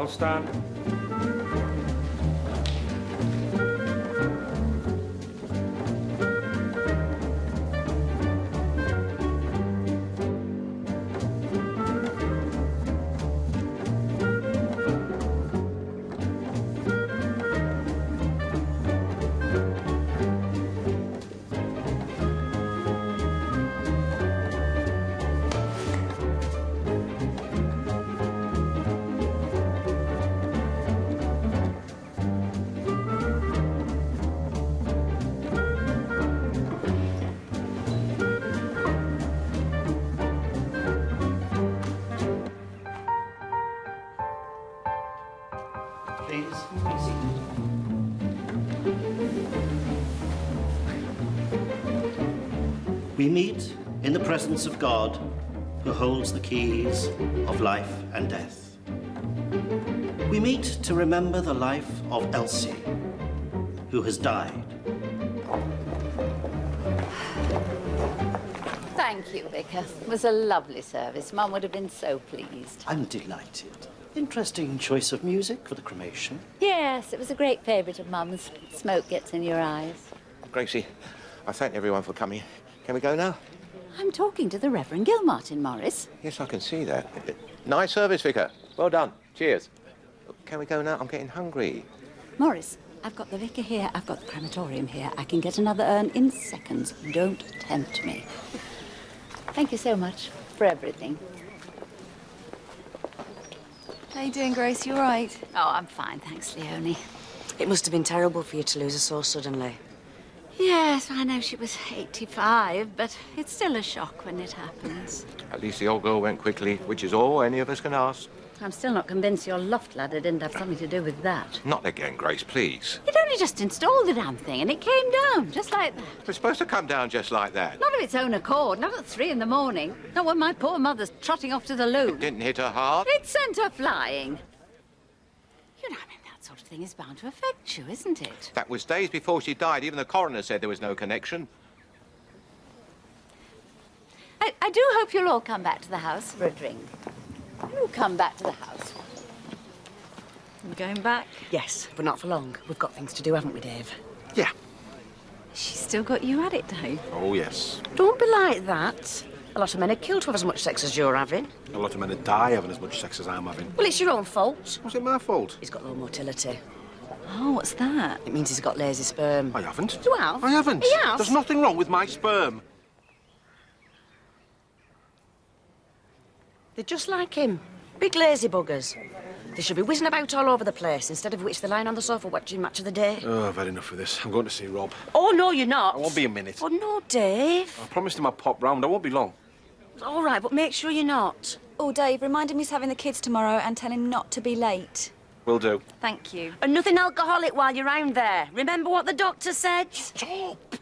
stand. Please, be seated. We meet in the presence of God, who holds the keys of life and death. We meet to remember the life of Elsie, who has died. Thank you, Vicar. It was a lovely service. Mum would have been so pleased. I'm delighted. Interesting choice of music for the cremation. Yes, it was a great favourite of Mum's. Smoke gets in your eyes. Gracie, I thank everyone for coming. Can we go now? I'm talking to the Reverend Gilmartin, Morris. Yes, I can see that. Nice service, Vicar. Well done. Cheers. Can we go now? I'm getting hungry. Morris, I've got the vicar here. I've got the crematorium here. I can get another urn in seconds. Don't tempt me. Thank you so much for everything. How you doing, Grace? You all right? Oh, I'm fine, thanks, Leonie. It must have been terrible for you to lose her so suddenly. Yes, I know she was 85, but it's still a shock when it happens. At least the old girl went quickly, which is all any of us can ask. I'm still not convinced your loft ladder didn't have something to do with that. Not again, Grace, please. You'd only just installed the damn thing and it came down, just like that. It's supposed to come down just like that. Not of its own accord, not at 3 in the morning. Not when my poor mother's trotting off to the loo. Didn't hit her hard. It sent her flying. You know, I mean, that sort of thing is bound to affect you, isn't it? That was days before she died. Even the coroner said there was no connection. I do hope you'll all come back to the house for a drink. You come back to the house. You going back? Yes, but not for long. We've got things to do, haven't we, Dave? Yeah. She's still got you at it, Dave. Oh, yes. Don't be like that. A lot of men are killed to have as much sex as you're having. A lot of men that die having as much sex as I'm having. Well, it's your own fault. Was it my fault? He's got low motility. Oh, what's that? It means he's got lazy sperm. I haven't. You have? I haven't. He has? There's nothing wrong with my sperm. They're just like him. Big lazy buggers. They should be whizzing about all over the place, instead of which they're lying on the sofa watching Match of the Day. Oh, I've had enough of this. I'm going to see Rob. Oh, no, you're not. I won't be a minute. Oh, no, Dave. I promised him I'd pop round. I won't be long. All right, but make sure you're not. Oh, Dave, remind him he's having the kids tomorrow and tell him not to be late. Will do. Thank you. And nothing alcoholic while you're round there. Remember what the doctor said? Stop!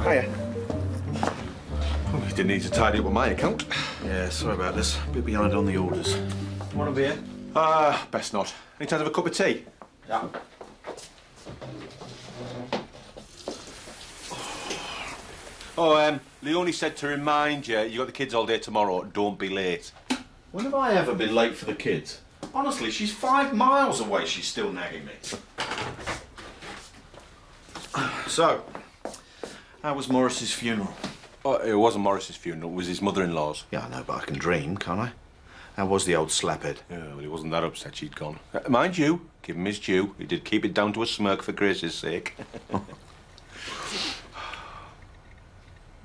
Hiya. Oh, you didn't need to tidy up with my account. Yeah, sorry about this. A bit behind on the orders. Want a beer? Best not. Need to have a cup of tea? Yeah. Oh, Leonie said to remind you, you got the kids all day tomorrow, don't be late. When have I ever been late for the kids? Honestly, she's 5 miles away. She's still nagging me. So, how was Morris's funeral? Oh, it wasn't Morris's funeral, it was his mother-in-law's. Yeah, I know, but I can dream, can't I? How was the old slaphead? Yeah, well, he wasn't that upset she'd gone. Mind you, give him his due. He did keep it down to a smirk for Grace's sake.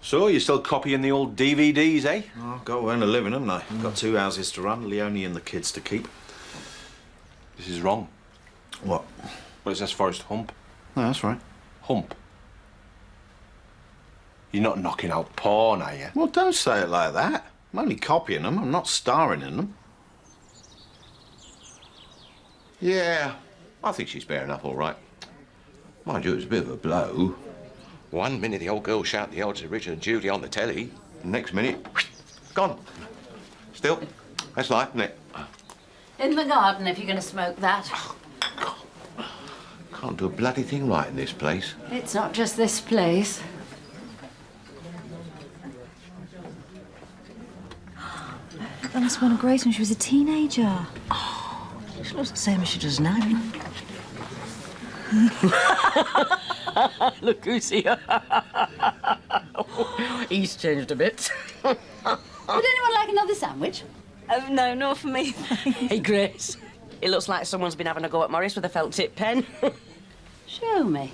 So, you're still copying the old DVDs, eh? Oh, I've got to earn a living, haven't I? Got 2 houses to run, Leonie and the kids to keep. This is wrong. What? Well, it says Forest Hump. No, that's right. Hump. You're not knocking out porn, are you? Well, don't say it like that. I'm only copying them. I'm not starring in them. Yeah, I think she's fair enough, all right. Mind you, it was a bit of a blow. One minute the old girl shouting the odds of Richard and Judy on the telly. The next minute, gone. Still, that's life, isn't it? In the garden, if you're going to smoke that. Can't do a bloody thing right in this place. It's not just this place. That must have been Grace when she was a teenager. She looks the same as she does now. Look who's here. He's changed a bit. Would anyone like another sandwich? No, not for me. Hey, Grace. It looks like someone's been having a go at Morris with a felt-tip pen. Show me.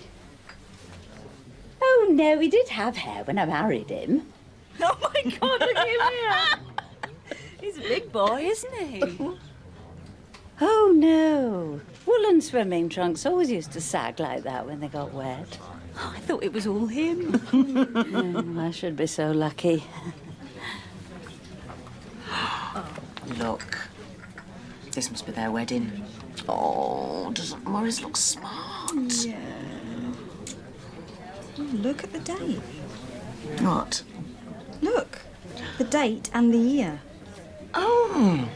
Oh, no, he did have hair when I married him. Oh, my God, look at him here. He's a big boy, isn't he? Oh, no. Woolen swimming trunks always used to sag like that when they got wet. Oh, I thought it was all him. I should be so lucky. Look. This must be their wedding. Oh, doesn't Morris look smart? Yeah. Oh, look at the date. What? Look. The date and the year. Oh.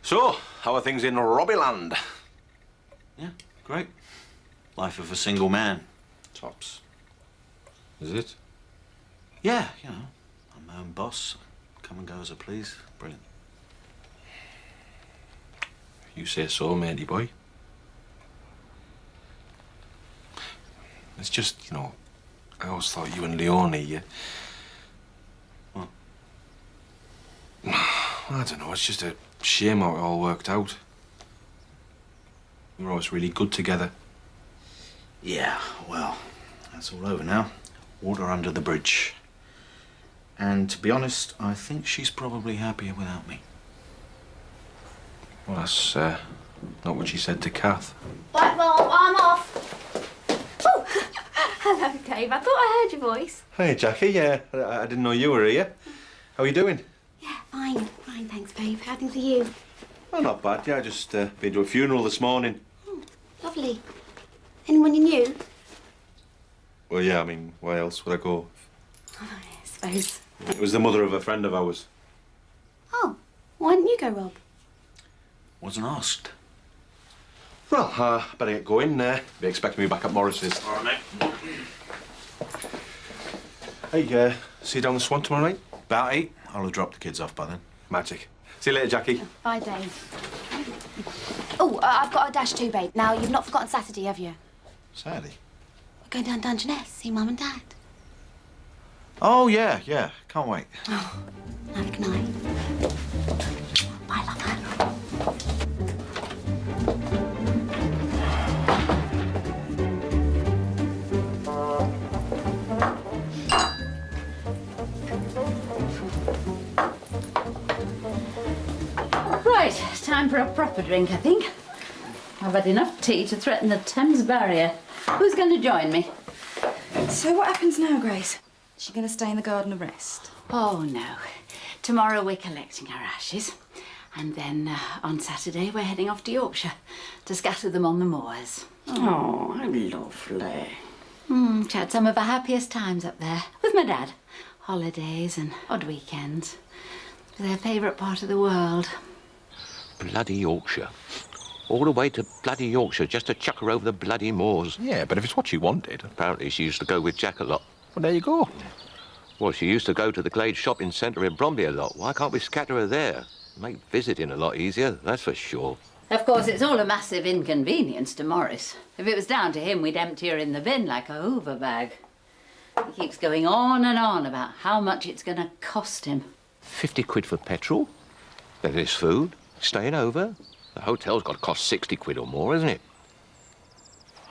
So, how are things in Robbieland? Yeah, great. Life of a single man. Tops. Is it? Yeah, you know, I'm my own boss. Come and go as I please. Brilliant. You say so, matey boy. It's just, you know, I always thought you and Leonie, you... What? I don't know, it's just a shame how it all worked out. We were always really good together. Yeah, well, that's all over now. Water under the bridge. And to be honest, I think she's probably happier without me. Well, that's not what she said to Kath. Right, well, I'm off. Oh, hello, Dave. I thought I heard your voice. Hey, Jackie, yeah, I didn't know you were here. How are you doing? Yeah, fine. Fine, thanks, babe. How things are you? Well, not bad, yeah, I just been to a funeral this morning. Oh, lovely. Anyone you knew? Well, yeah, I mean, where else would I go? Oh, I suppose. It was the mother of a friend of ours. Oh, why didn't you go, Rob? Wasn't asked. Well, better get going. Be expecting me back at Morris's. All right, mate. Hey, see you down the Swan tomorrow night? About 8. I'll have dropped the kids off by then. Magic. See you later, Jackie. Bye, Dave. Oh, I've got a dash too, babe. Now, you've not forgotten Saturday, have you? Saturday? We're going down Dungeness, see Mum and Dad. Oh, yeah, yeah. Can't wait. Oh, have a good night. Bye, lover. Right, time for a proper drink, I think. I've had enough tea to threaten the Thames Barrier. Who's going to join me? So what happens now, Grace? Is she going to stay in the garden and rest? Oh, no. Tomorrow we're collecting our ashes. And then on Saturday we're heading off to Yorkshire to scatter them on the moors. Oh, how lovely. She had some of her happiest times up there with my dad. Holidays and odd weekends. It was their favourite part of the world. Bloody Yorkshire. All the way to bloody Yorkshire just to chuck her over the bloody moors. Yeah, but if it's what she wanted. Apparently she used to go with Jack a lot. Well, there you go. Well, she used to go to the Glade shopping centre in Bromley a lot. Why can't we scatter her there? Make visiting a lot easier, that's for sure. Of course, it's all a massive inconvenience to Morris. If it was down to him, we'd empty her in the bin like a Hoover bag. He keeps going on and on about how much it's going to cost him. 50 quid for petrol. Then there's food, staying over. The hotel's got to cost 60 quid or more, isn't it?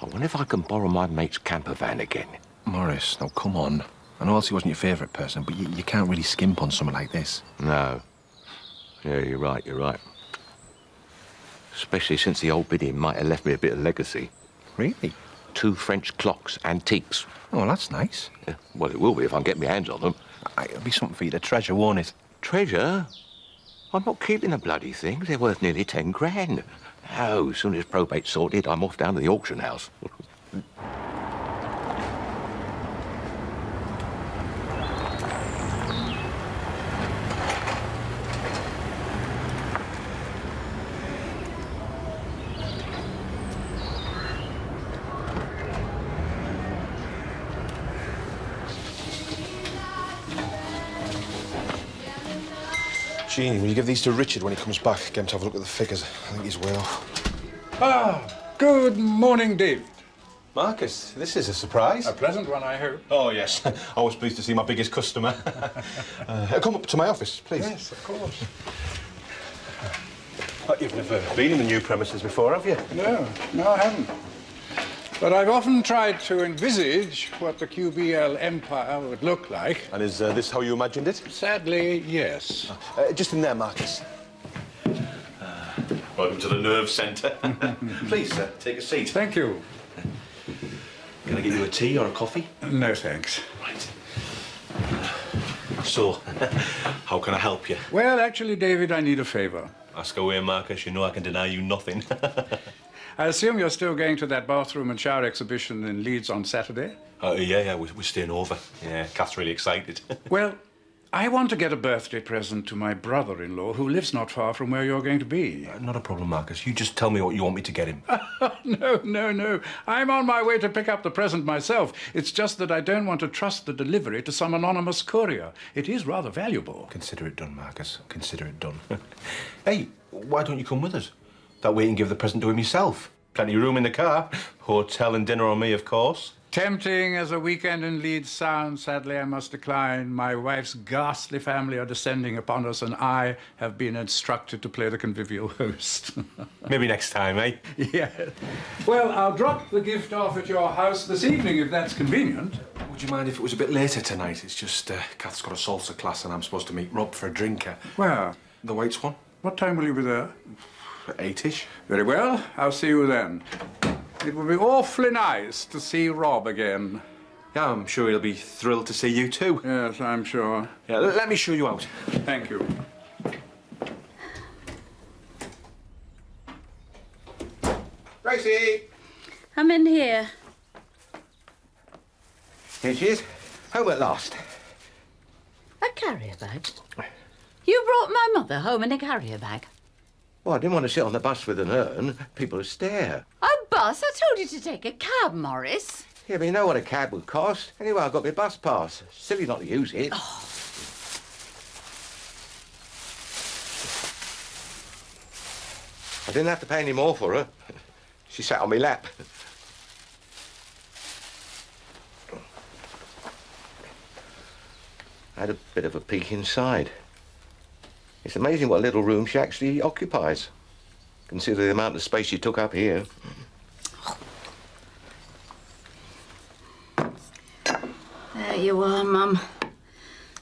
I wonder if I can borrow my mate's camper van again. Morris, now come on. I know Elsie wasn't your favourite person, but you can't really skimp on something like this. No. Yeah, you're right, you're right. Especially since the old biddy might have left me a bit of legacy. Really? 2 French clocks, antiques. Oh, well, that's nice. Yeah, well, it will be if I can get my hands on them. It'll be something for you to treasure, won't it? Treasure? I'm not keeping the bloody things. They're worth nearly 10 grand. Oh, as soon as probate's sorted, I'm off down to the auction house. Jeannie, will you give these to Richard when he comes back? Get him to have a look at the figures. I think he's way off. Ah, good morning, David. Marcus, this is a surprise. A pleasant one, I hope. Oh, yes. Always pleased to see my biggest customer. Come up to my office, please. Yes, of course. You've never been in the new premises before, have you? No, I haven't. But I've often tried to envisage what the QBL empire would look like. And is this how you imagined it? Sadly, yes. Just in there, Marcus. Welcome to the nerve centre. Please, take a seat. Thank you. Can I get you a tea or a coffee? No, thanks. Right. So, how can I help you? Well, actually, David, I need a favor. Ask away, Marcus. You know I can deny you nothing. I assume you're still going to that bathroom and shower exhibition in Leeds on Saturday? Yeah, we're staying over. Yeah, Kath's really excited. Well, I want to get a birthday present to my brother-in-law, who lives not far from where you're going to be. Not a problem, Marcus. You just tell me what you want me to get him. No. I'm on my way to pick up the present myself. It's just that I don't want to trust the delivery to some anonymous courier. It is rather valuable. Consider it done, Marcus. Consider it done. Hey, why don't you come with us? That way you can give the present to him yourself. Plenty of room in the car. Hotel and dinner on me, of course. Tempting as a weekend in Leeds sounds, sadly I must decline. My wife's ghastly family are descending upon us, and I have been instructed to play the convivial host. Maybe next time, eh? Yeah. Well, I'll drop the gift off at your house this evening, if that's convenient. Would you mind if it was a bit later tonight? It's just Kath's got a salsa class and I'm supposed to meet Rob for a drinker. Where? The Waits one. What time will you be there? 8-ish. Very well. I'll see you then. It would be awfully nice to see Rob again. Yeah, I'm sure he'll be thrilled to see you too. Yes, I'm sure. Yeah, let me show you out. Thank you. Gracie! I'm in here. Here she is. Home at last. A carrier bag? You brought my mother home in a carrier bag? Well, I didn't want to sit on the bus with an urn. People would stare. A bus? I told you to take a cab, Morris. Yeah, but you know what a cab would cost. Anyway, I've got my bus pass. Silly not to use it. Oh. I didn't have to pay any more for her. She sat on my lap. I had a bit of a peek inside. It's amazing what little room she actually occupies. Consider the amount of space she took up here. There you are, Mum.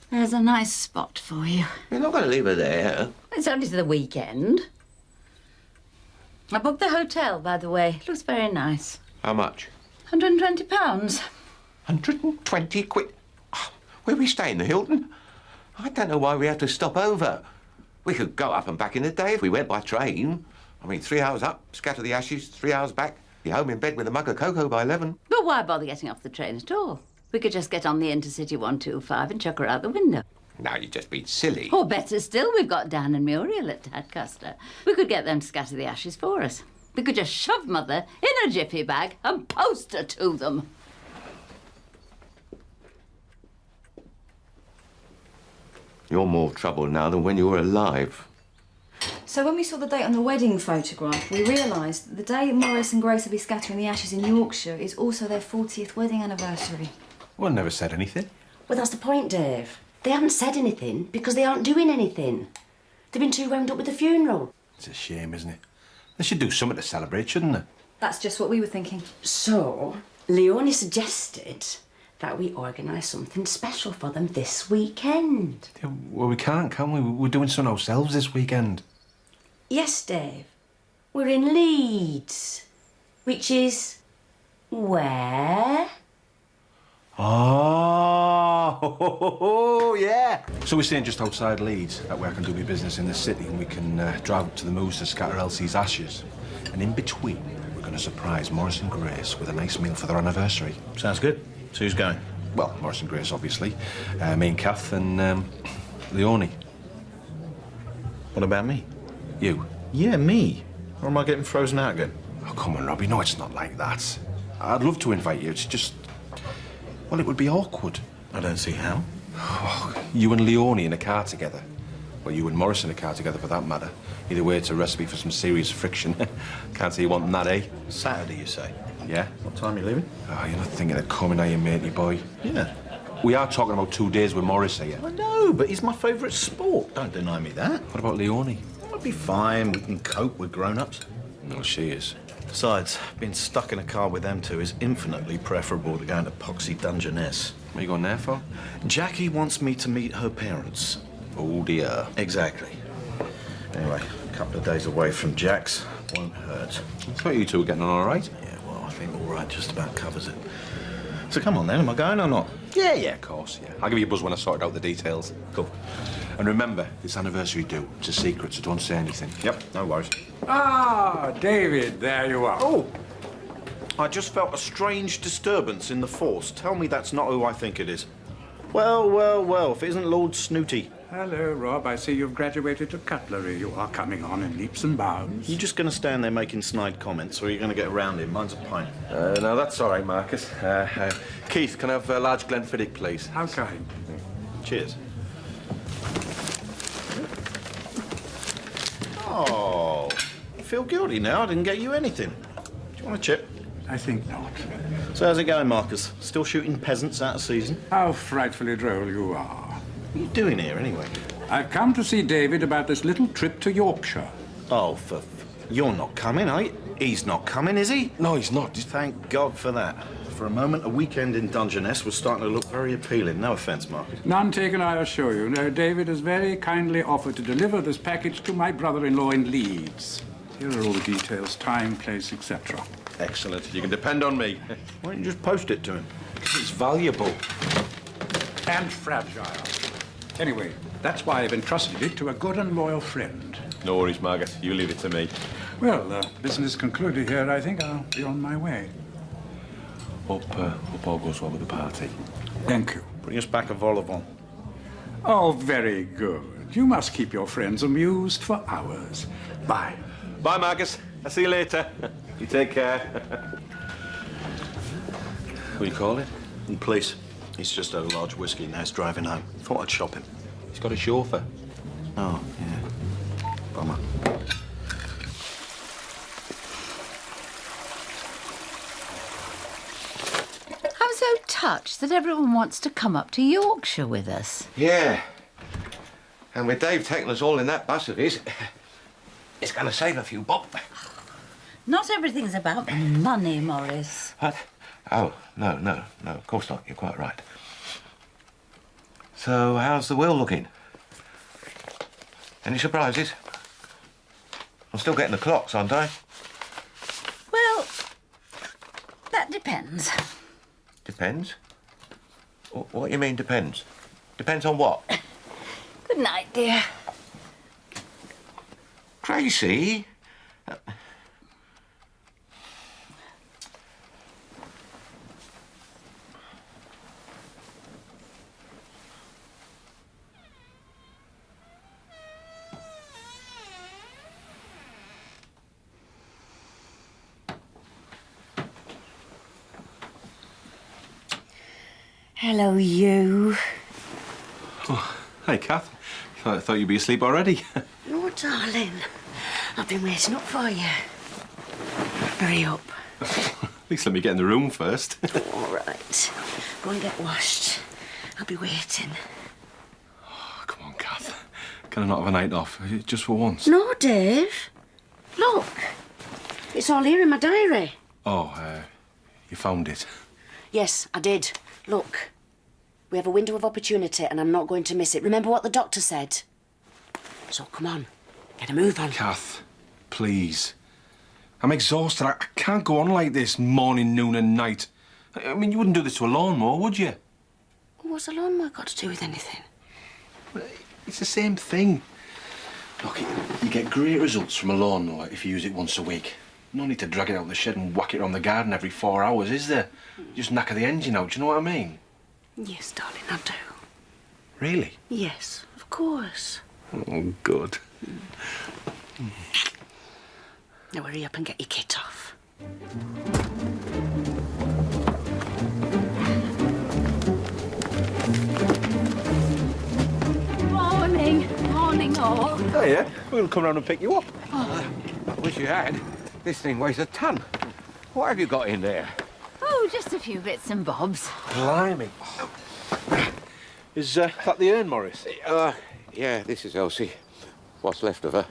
There's a nice spot for you. You're not going to leave her there. It's only to the weekend. I booked the hotel, by the way. Looks very nice. How much? £120. 120 quid? Oh, where we staying, the Hilton? I don't know why we have to stop over. We could go up and back in a day if we went by train. I mean, 3 hours up, scatter the ashes, 3 hours back. Be home in bed with a mug of cocoa by 11. But why bother getting off the train at all? We could just get on the Intercity 125 and chuck her out the window. Now, you're just being silly. Or better still, we've got Dan and Muriel at Tadcaster. We could get them to scatter the ashes for us. We could just shove Mother in a jiffy bag and post her to them. You're more trouble now than when you were alive. So when we saw the date on the wedding photograph, we realised that the day Morris and Grace will be scattering the ashes in Yorkshire is also their 40th wedding anniversary. Well, never said anything. Well, that's the point, Dave. They haven't said anything because they aren't doing anything. They've been too wound up with the funeral. It's a shame, isn't it? They should do something to celebrate, shouldn't they? That's just what we were thinking. So, Leonie suggested that we organise something special for them this weekend. Yeah, well, we can't, can we? We're doing something ourselves this weekend. Yes, Dave. We're in Leeds, which is where? Oh, Oh, yeah. So we're staying just outside Leeds, that way I can do my business in the city and we can drive up to the Moors to scatter Elsie's ashes. And in between, we're going to surprise Morris and Grace with a nice meal for their anniversary. Sounds good. So who's going? Well, Morris and Grace, obviously. Me and Kath and Leonie. What about me? You? Yeah, me. Or am I getting frozen out again? Oh, come on, Robbie. No, it's not like that. I'd love to invite you. It's just... Well, it would be awkward. I don't see how. Oh, you and Leonie in a car together. Well, you and Morris in a car together, for that matter. Either way, it's a recipe for some serious friction. Can't see you wanting that, eh? Saturday, you say? Yeah. What time are you leaving? Oh, you're not thinking of coming, are you, matey boy? Yeah. We are talking about 2 days with Morris here. I know, but he's my favourite sport. Don't deny me that. What about Leonie? I'll be fine. We can cope with grown-ups. No, she is. Besides, being stuck in a car with them two is infinitely preferable to going to Poxy Dungeness. What are you going there for? Jackie wants me to meet her parents. Oh, dear. Exactly. Anyway, a couple of days away from Jack's won't hurt. I thought you two were getting on all right. Yeah, well, I think all right just about covers it. So come on then, am I going or not? Yeah, of course, yeah. I'll give you a buzz when I sort out the details. Cool. And remember, it's anniversary due. It's a secret, so don't say anything. Yep, no worries. Ah, David, there you are. Oh, I just felt a strange disturbance in the force. Tell me that's not who I think it is. Well, if it isn't Lord Snooty. Hello, Rob. I see you've graduated to cutlery. You are coming on in leaps and bounds. You just going to stand there making snide comments, or are you going to get around him? Mine's a pint. No, that's all right, Marcus. Keith, can I have a large Glenfiddich, please? How kind. Cheers. Oh, I feel guilty now. I didn't get you anything. Do you want a chip? I think not. So how's it going, Marcus? Still shooting peasants out of season? How frightfully droll you are. What are you doing here, anyway? I've come to see David about this little trip to Yorkshire. Oh, you're not coming, are you? He's not coming, is he? No, he's not. Thank God for that. For a moment, a weekend in Dungeness was starting to look very appealing. No offence, Marcus. None taken, I assure you. No, David has very kindly offered to deliver this package to my brother-in-law in Leeds. Here are all the details, time, place, etc. Excellent. You can depend on me. Why don't you just post it to him? Because it's valuable. And fragile. Anyway, that's why I've entrusted it to a good and loyal friend. No worries, Margaret. You leave it to me. Well, business concluded here. I think I'll be on my way. Hope all goes well with the party. Thank you. Bring us back a vol au vent. Oh, very good. You must keep your friends amused for hours. Bye. Bye, Marcus. I'll see you later. You take care. What do you call it? The police. He's just had a large whiskey and now he's driving home. Thought I'd shop him. He's got a chauffeur. Oh, yeah. Bummer. I'm so touched that everyone wants to come up to Yorkshire with us. Yeah. And with Dave taking us all in that bus of his, it's going to save a few bob. Not everything's about the money, Morris. What? Oh, no, of course not. You're quite right. So, how's the will looking? Any surprises? I'm still getting the clocks, aren't I? Well, that depends. Depends? What do you mean, depends? Depends on what? Good night, dear. Tracy? Hello, you. Oh, hi, Kath. I thought you'd be asleep already. No, darling. I've been waiting up for you. Hurry up. At least let me get in the room first. All right. Go and get washed. I'll be waiting. Oh, come on, Kath. Can I not have a night off? Just for once? No, Dave. Look. It's all here in my diary. Oh, you found it? Yes, I did. Look. We have a window of opportunity and I'm not going to miss it. Remember what the doctor said? So come on. Get a move on. Kath, please. I'm exhausted. I can't go on like this morning, noon and night. I mean, you wouldn't do this to a lawnmower, would you? Oh, What's a lawnmower got to do with anything? It's the same thing. Look, you get great results from a lawnmower if you use it once a week. No need to drag it out of the shed and whack it around the garden every 4 hours, is there? Just knacker the engine out, do you know what I mean? Yes, darling, I do. Really? Yes, of course. Oh, good. Now hurry up and get your kit off. Morning all. Oh, yeah? We'll come round and pick you up. I wish you had. This thing weighs a ton. What have you got in there? Oh, just a few bits and bobs. Blimey. Is that the urn, Morris? Yeah, this is Elsie. What's left of her.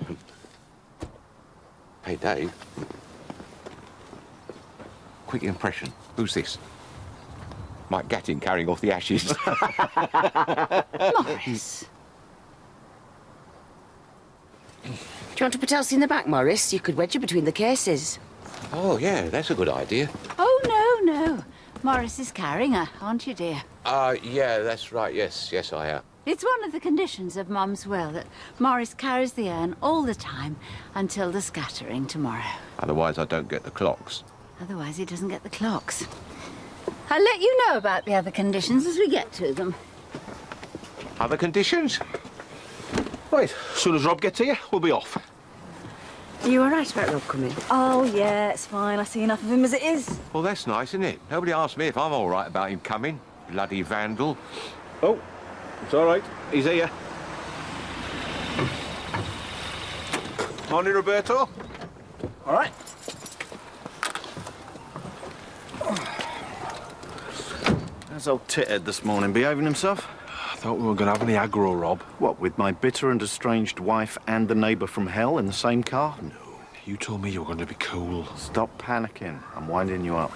Hey, Dave. Quick impression. Who's this? Mike Gattin carrying off the ashes. Morris. Do you want to put Elsie in the back, Morris? You could wedge her between the cases. Oh, yeah, that's a good idea. Oh, no. Morris is carrying her, aren't you, dear? Yeah, that's right. Yes, I am. It's one of the conditions of Mum's will that Morris carries the urn all the time until the scattering tomorrow. Otherwise, I don't get the clocks. Otherwise, he doesn't get the clocks. I'll let you know about the other conditions as we get to them. Other conditions? Right, as soon as Rob gets here, we'll be off. Are you all right about Rob coming? Oh, yeah, it's fine. I see enough of him as it is. Well, that's nice, isn't it? Nobody asked me if I'm all right about him coming. Bloody vandal. Oh, it's all right. He's here. Morning, Roberto. All right. How's old Tithead this morning? Behaving himself? I thought we were going to have any aggro, Rob. What, with my bitter and estranged wife and the neighbour from hell in the same car? No, you told me you were going to be cool. Stop panicking. I'm winding you up.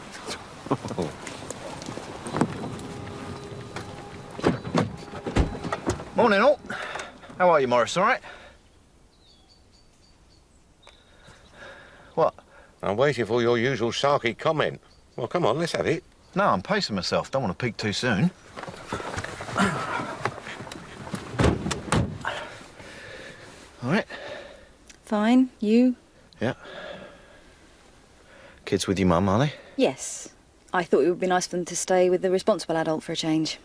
Morning, all. How are you, Morris? All right? What? I'm waiting for your usual sarky comment. Well, come on, let's have it. No, I'm pacing myself. Don't want to peak too soon. All right? Fine. You? Yeah. Kids with your mum, are they? Yes. I thought it would be nice for them to stay with the responsible adult for a change.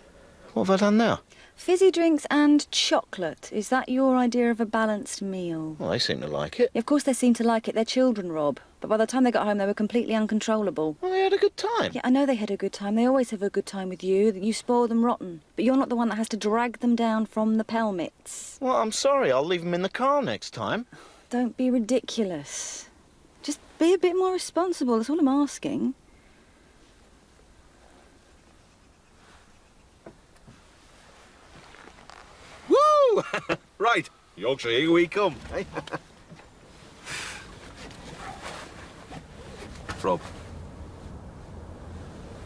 What have I done now? Fizzy drinks and chocolate. Is that your idea of a balanced meal? Well, they seem to like it. Of course they seem to like it. They're children, Rob. But by the time they got home, they were completely uncontrollable. Well, they had a good time. Yeah, I know they had a good time. They always have a good time with you. You spoil them rotten. But you're not the one that has to drag them down from the pelmets. Well, I'm sorry. I'll leave them in the car next time. Don't be ridiculous. Just be a bit more responsible. That's all I'm asking. Woo! Right, Yorkshire, here we come. Hey? Rob.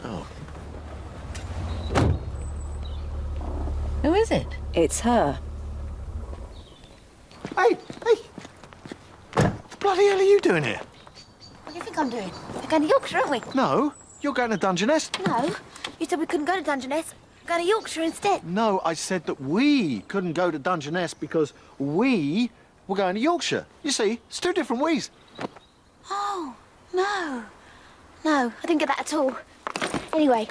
Oh. Who is it? It's her. Hey! What the bloody hell are you doing here? What do you think I'm doing? We're going to Yorkshire, aren't we? No, you're going to Dungeness. No. You said we couldn't go to Dungeness. We're going to Yorkshire instead. No, I said that we couldn't go to Dungeness because we were going to Yorkshire. You see, it's two different we's. Oh, no. No, I didn't get that at all. Anyway,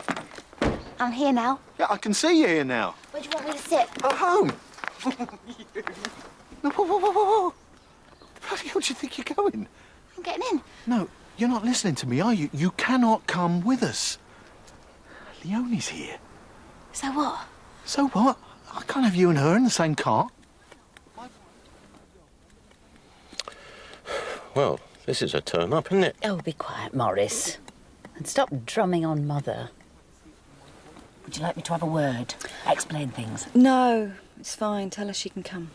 I'm here now. Yeah, I can see you here now. Where do you want me to sit? At home. No, whoa. Bloody hell do you think you're going? I'm getting in. No, you're not listening to me, are you? You cannot come with us. Leonie's here. So what? So what? I can't have you and her in the same car. Well, this is a turn-up, isn't it? Oh, be quiet, Morris. And stop drumming on Mother. Would you like me to have a word? Explain things. No, it's fine. Tell her she can come.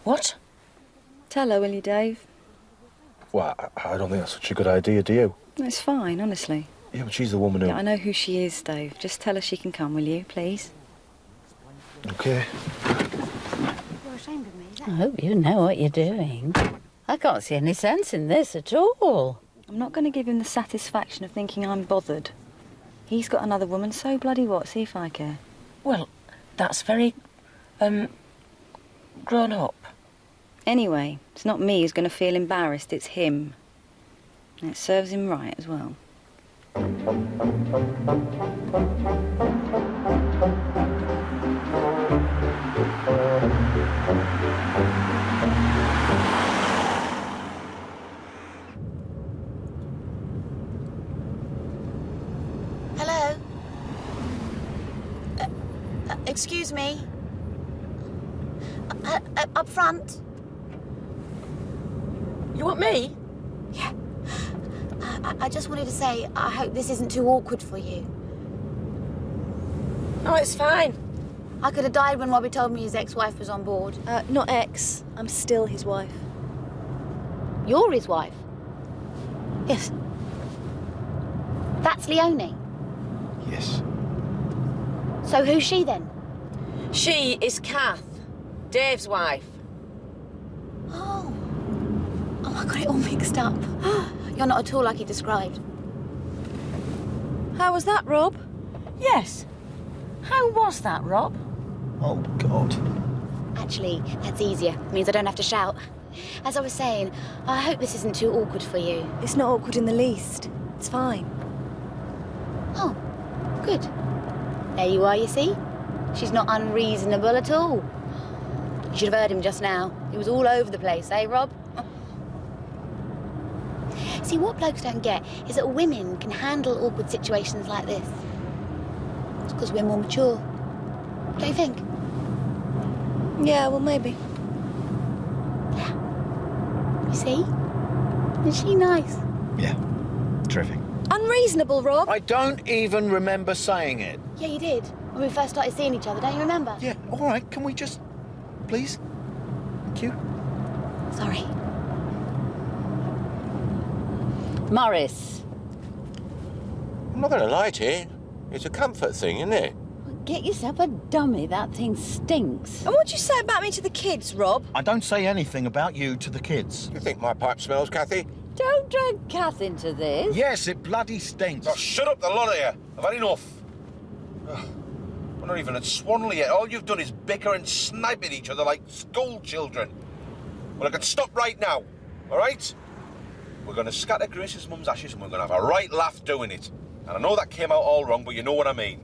What? Tell her, will you, Dave? Well, I don't think that's such a good idea, do you? No, it's fine, honestly. Yeah, but she's the woman who... Yeah, I know who she is, Dave. Just tell her she can come, will you, please? OK. You're ashamed of me, is that? I hope you know what you're doing. I can't see any sense in this at all. I'm not going to give him the satisfaction of thinking I'm bothered. He's got another woman, so bloody what? See if I care. Well, that's very, grown up. Anyway, it's not me who's going to feel embarrassed, it's him. And it serves him right as well. Hello? Excuse me? Up front? You want me? Yeah. I just wanted to say, I hope this isn't too awkward for you. Oh, it's fine. I could have died when Robbie told me his ex-wife was on board. Not ex. I'm still his wife. You're his wife? Yes. That's Leonie. Yes. So who's she then? She is Kath, Dave's wife. Oh. Oh, I got it all mixed up. You're not at all like he described. How was that, Rob? Yes. How was that, Rob? Oh, God. Actually, that's easier. It means I don't have to shout. As I was saying, I hope this isn't too awkward for you. It's not awkward in the least. It's fine. Oh, good. There you are, you see? She's not unreasonable at all. You should have heard him just now. He was all over the place, eh, Rob? See, what blokes don't get is that women can handle awkward situations like this. It's because we're more mature. Don't you think? Yeah, well, maybe. You see? Is she nice? Yeah. Terrific. Unreasonable, Rob. I don't even remember saying it. Yeah, you did. When we first started seeing each other, don't you remember? Yeah, all right. Can we just... Please? Thank you. Sorry. Morris. I'm not going to lie to you. It's a comfort thing, isn't it? Get yourself a dummy. That thing stinks. And what'd you say about me to the kids, Rob? I don't say anything about you to the kids. You think my pipe smells, Kathy? Don't drag Kath into this. Yes, it bloody stinks. Oh, shut up, the lot of you. I've had enough. We're not even at Swanley yet. All you've done is bicker and snipe at each other like school children. Well, I can stop right now, all right? We're going to scatter Grace's mum's ashes and we're going to have a right laugh doing it. And I know that came out all wrong, but you know what I mean.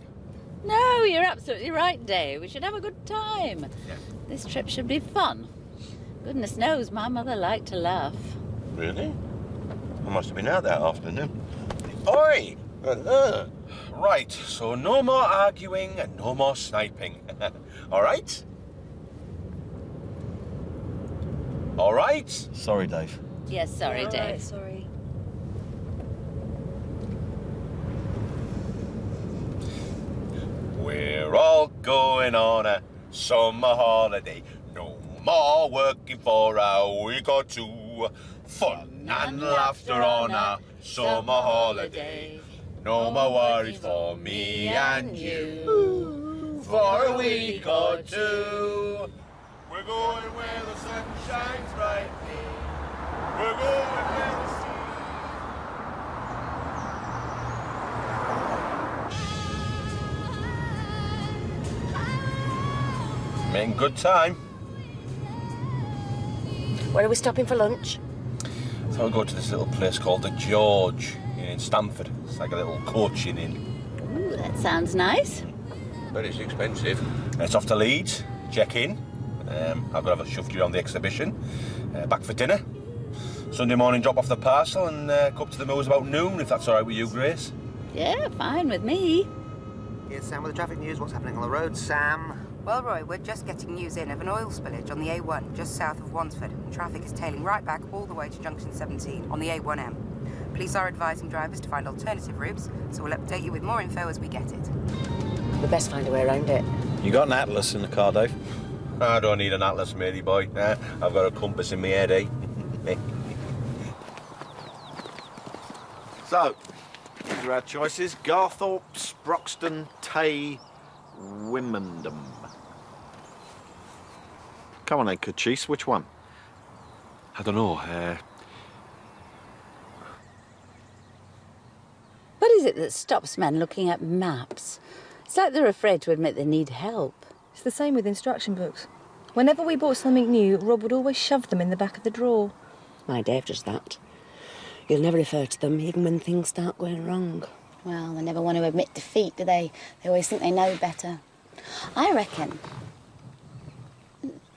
No, you're absolutely right, Dave. We should have a good time. Yeah. This trip should be fun. Goodness knows my mother liked to laugh. Really? I must have been out that afternoon. Oi! Right, so no more arguing and no more sniping. All right? All right? Sorry, Dave. Yes, sorry, All Dave. right, sorry. We're all going on a summer holiday. No more working for a week or two. Fun and laughter on a summer holiday. No more worries for me and you. For a week or two. We're going where the sun shines brightly. We're going where the sea. Making good time. Where are we stopping for lunch? So I'll go to this little place called the George in Stamford. It's like a little coaching inn. Ooh, that sounds nice. But it's expensive. It's off to Leeds, check in. I've got to have a shuffed around the exhibition. Back for dinner. Sunday morning, drop off the parcel and go up to the moors about noon, if that's all right with you, Grace. Yeah, fine with me. Here's Sam with the traffic news. What's happening on the road, Sam? Well, Roy, we're just getting news in of an oil spillage on the A1, just south of Wansford, and traffic is tailing right back all the way to junction 17 on the A1M. Police are advising drivers to find alternative routes, so we'll update you with more info as we get it. We best find a way around it. You got an atlas in the car, Dave? I don't need an atlas, matey boy. I've got a compass in my head, eh? So, these are our choices. Garthorpe, Sproxton, Tay, Wymondham. Come on then, Cochise, which one? I don't know. What is it that stops men looking at maps? It's like they're afraid to admit they need help. It's the same with instruction books. Whenever we bought something new, Rob would always shove them in the back of the drawer. My Dave does that. He'll never refer to them, even when things start going wrong. Well, they never want to admit defeat, do they? They always think they know better. I reckon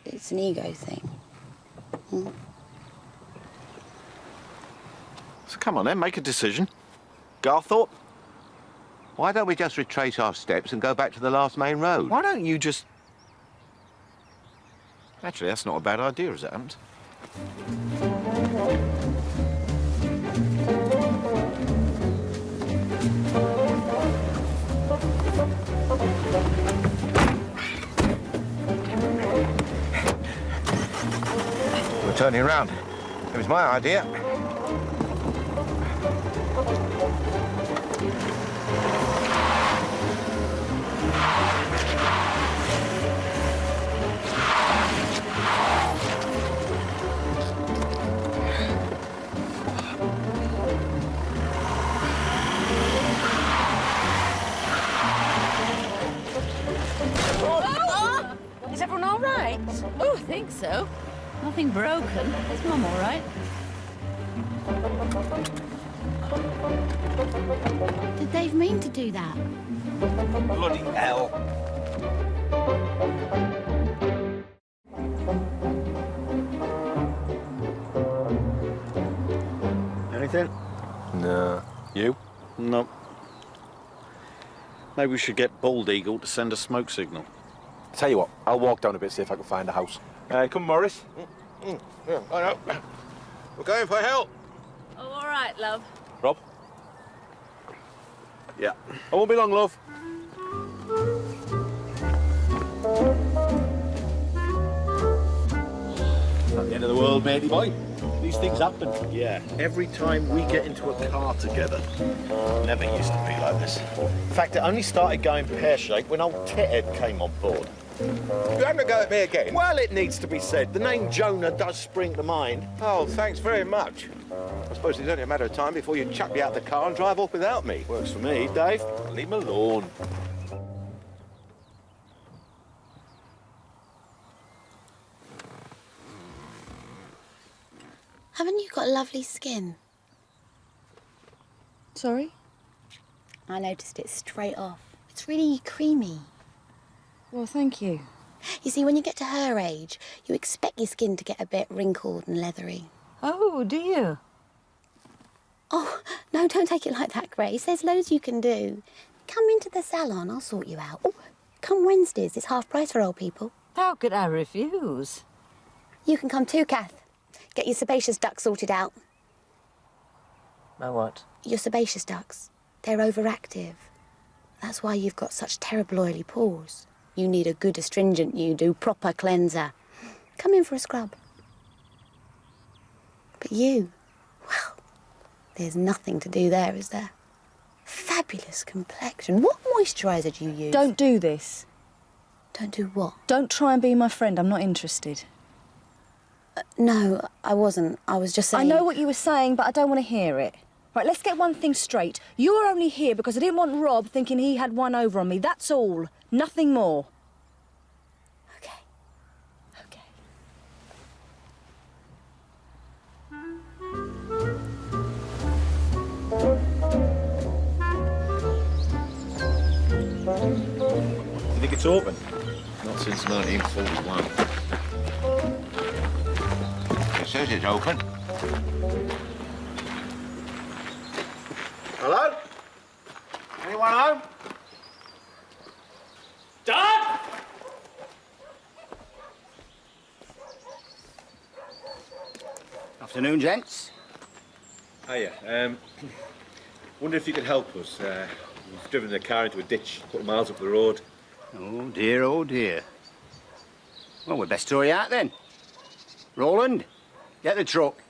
it's an ego thing. So come on then, make a decision. Garthorpe? Why don't we just retrace our steps and go back to the last main road? Why don't you just... Actually, that's not a bad idea, as it happens. We're turning around. It was my idea. Is everyone all right? Oh, I think so. Nothing broken. Is Mum all right? Did Dave mean to do that? Bloody hell. Anything? No. You? No. Maybe we should get Bald Eagle to send a smoke signal. Tell you what, I'll walk down a bit, see if I can find a house. Come, Morris. Yeah, I know. We're going for help. Oh, all right, love. Rob? Yeah. I won't be long, love. Not the end of the world, matey boy. These things happen. Yeah. Every time we get into a car together. Never used to be like this. In fact, it only started going pear-shaped when old Tithead came on board. You having a go at me again? Well, it needs to be said. The name Jonah does spring to mind. Oh, thanks very much. I suppose it's only a matter of time before you chuck me out of the car and drive off without me. Works for me, Dave. Leave him alone. Haven't you got lovely skin? Sorry? I noticed it straight off. It's really creamy. Well, thank you. You see, when you get to her age, you expect your skin to get a bit wrinkled and leathery. Oh, do you? Oh, no, don't take it like that, Grace. There's loads you can do. Come into the salon, I'll sort you out. Oh, come Wednesdays, it's half price for old people. How could I refuse? You can come too, Kath. Get your sebaceous ducts sorted out. My what? Your sebaceous ducts. They're overactive. That's why you've got such terrible oily pores. You need a good astringent, you do. Proper cleanser. Come in for a scrub. But you, well, there's nothing to do there, is there? Fabulous complexion. What moisturiser do you use? Don't do this. Don't do what? Don't try and be my friend. I'm not interested. No, I wasn't. I was just saying... I know what you were saying, but I don't want to hear it. Right, let's get one thing straight. You were only here because I didn't want Rob thinking he had one over on me. That's all. Nothing more. Okay. Okay. You think it's open? Not since 1941. It says it's open. Hello? Anyone home? Dad! Afternoon, gents. Hiya. Wonder if you could help us. We've driven the car into a ditch a couple of miles up the road. Oh, dear, oh, dear. Well, we'd best tow you out, then. Roland, get the truck.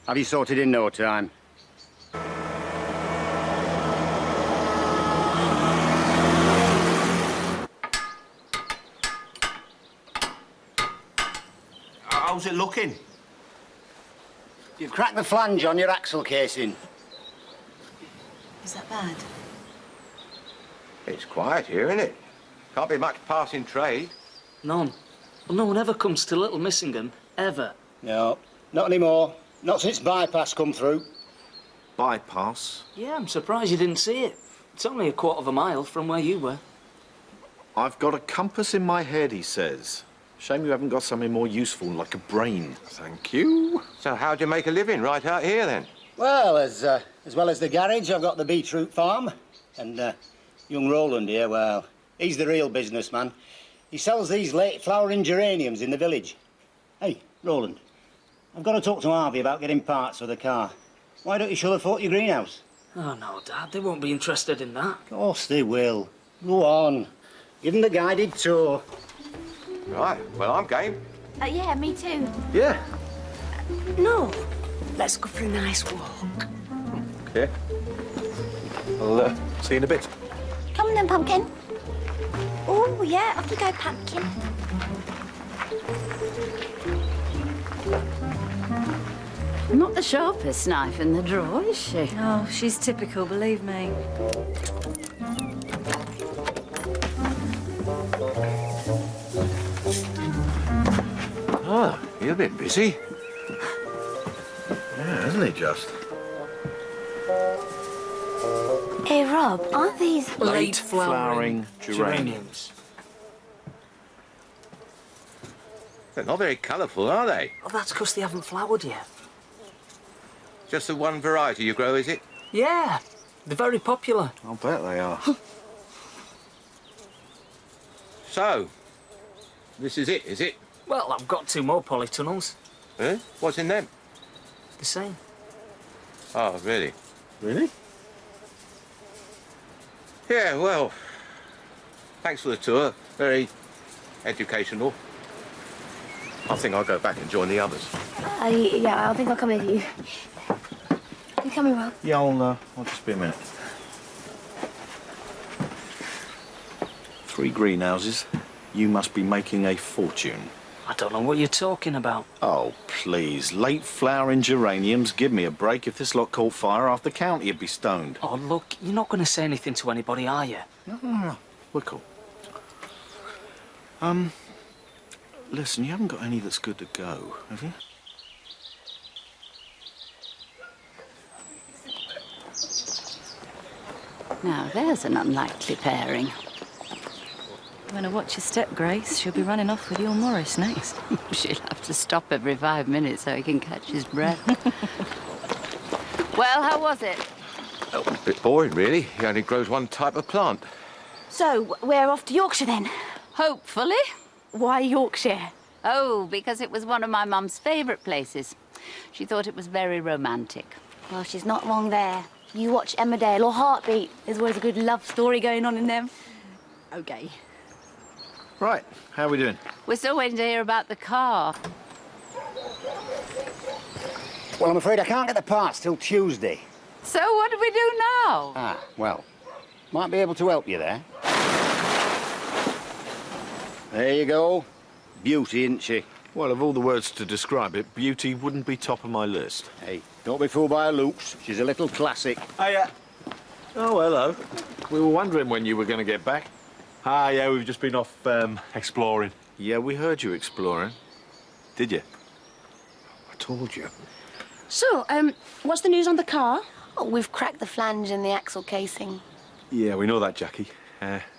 Have you sorted in no time? How's it looking? You've cracked the flange on your axle casing. Is that bad? It's quiet here, isn't it? Can't be much passing trade. None. Well, no one ever comes to Little Missingham, ever. No, not anymore. Not since Bypass come through. Bypass? Yeah, I'm surprised you didn't see it. It's only a quarter of a mile from where you were. I've got a compass in my head, he says. Shame you haven't got something more useful, like a brain. Thank you. So how'd you make a living right out here, then? Well, as well as the garage, I've got the beetroot farm. And young Roland here, well, he's the real businessman. He sells these late flowering geraniums in the village. Hey, Roland, I've got to talk to Harvey about getting parts for the car. Why don't you show the folk your greenhouse? Oh, no, Dad, they won't be interested in that. Of course they will. Go on. Give them the guided tour. Right, well, I'm game. Yeah, me too. Yeah. No. Let's go for a nice walk. Okay. I'll see you in a bit. Come on then, Pumpkin. Oh, yeah, off you go, Pumpkin. Not the sharpest knife in the drawer, is she? Oh, she's typical, believe me. Ah, you're a bit busy. Yeah, isn't he just? Hey, Rob, aren't these... Late flowering geraniums. They're not very colourful, are they? Oh, that's because they haven't flowered yet. Just the one variety you grow, is it? Yeah, they're very popular. I'll bet they are. So, this is it, is it? Well, I've got 2 more polytunnels. Eh? What's in them? The same. Oh, really? Really? Yeah, well, thanks for the tour. Very educational. I think I'll go back and join the others. Yeah, I think I'll come with you. You coming, Rob? Yeah, I'll just be a minute. 3 greenhouses. You must be making a fortune. I don't know what you're talking about. Oh, please. Late flowering geraniums. Give me a break. If this lot caught fire, half the county would be stoned. Oh, look, you're not going to say anything to anybody, are you? No. We're cool. Listen, you haven't got any that's good to go, have you? Now, there's an unlikely pairing. I'm going to watch your step, Grace. She'll be running off with your Morris next. She'll have to stop every 5 minutes so he can catch his breath. Well, how was it? Oh, a bit boring, really. He only grows one type of plant. So, we're off to Yorkshire then? Hopefully. Why Yorkshire? Oh, because it was one of my mum's favourite places. She thought it was very romantic. Well, she's not wrong there. You watch Emmerdale or Heartbeat. There's always a good love story going on in them. OK. Right, how are we doing? We're still waiting to hear about the car. Well, I'm afraid I can't get the parts till Tuesday. So what do we do now? Ah, well, might be able to help you there. There you go. Beauty, isn't she? Well, of all the words to describe it, beauty wouldn't be top of my list. Hey, don't be fooled by her looks. She's a little classic. Hiya. Oh, hello. We were wondering when you were going to get back. Ah, yeah, we've just been off exploring. Yeah, we heard you exploring. Did you? I told you. So, what's the news on the car? Oh, we've cracked the flange in the axle casing. Yeah, we know that, Jackie.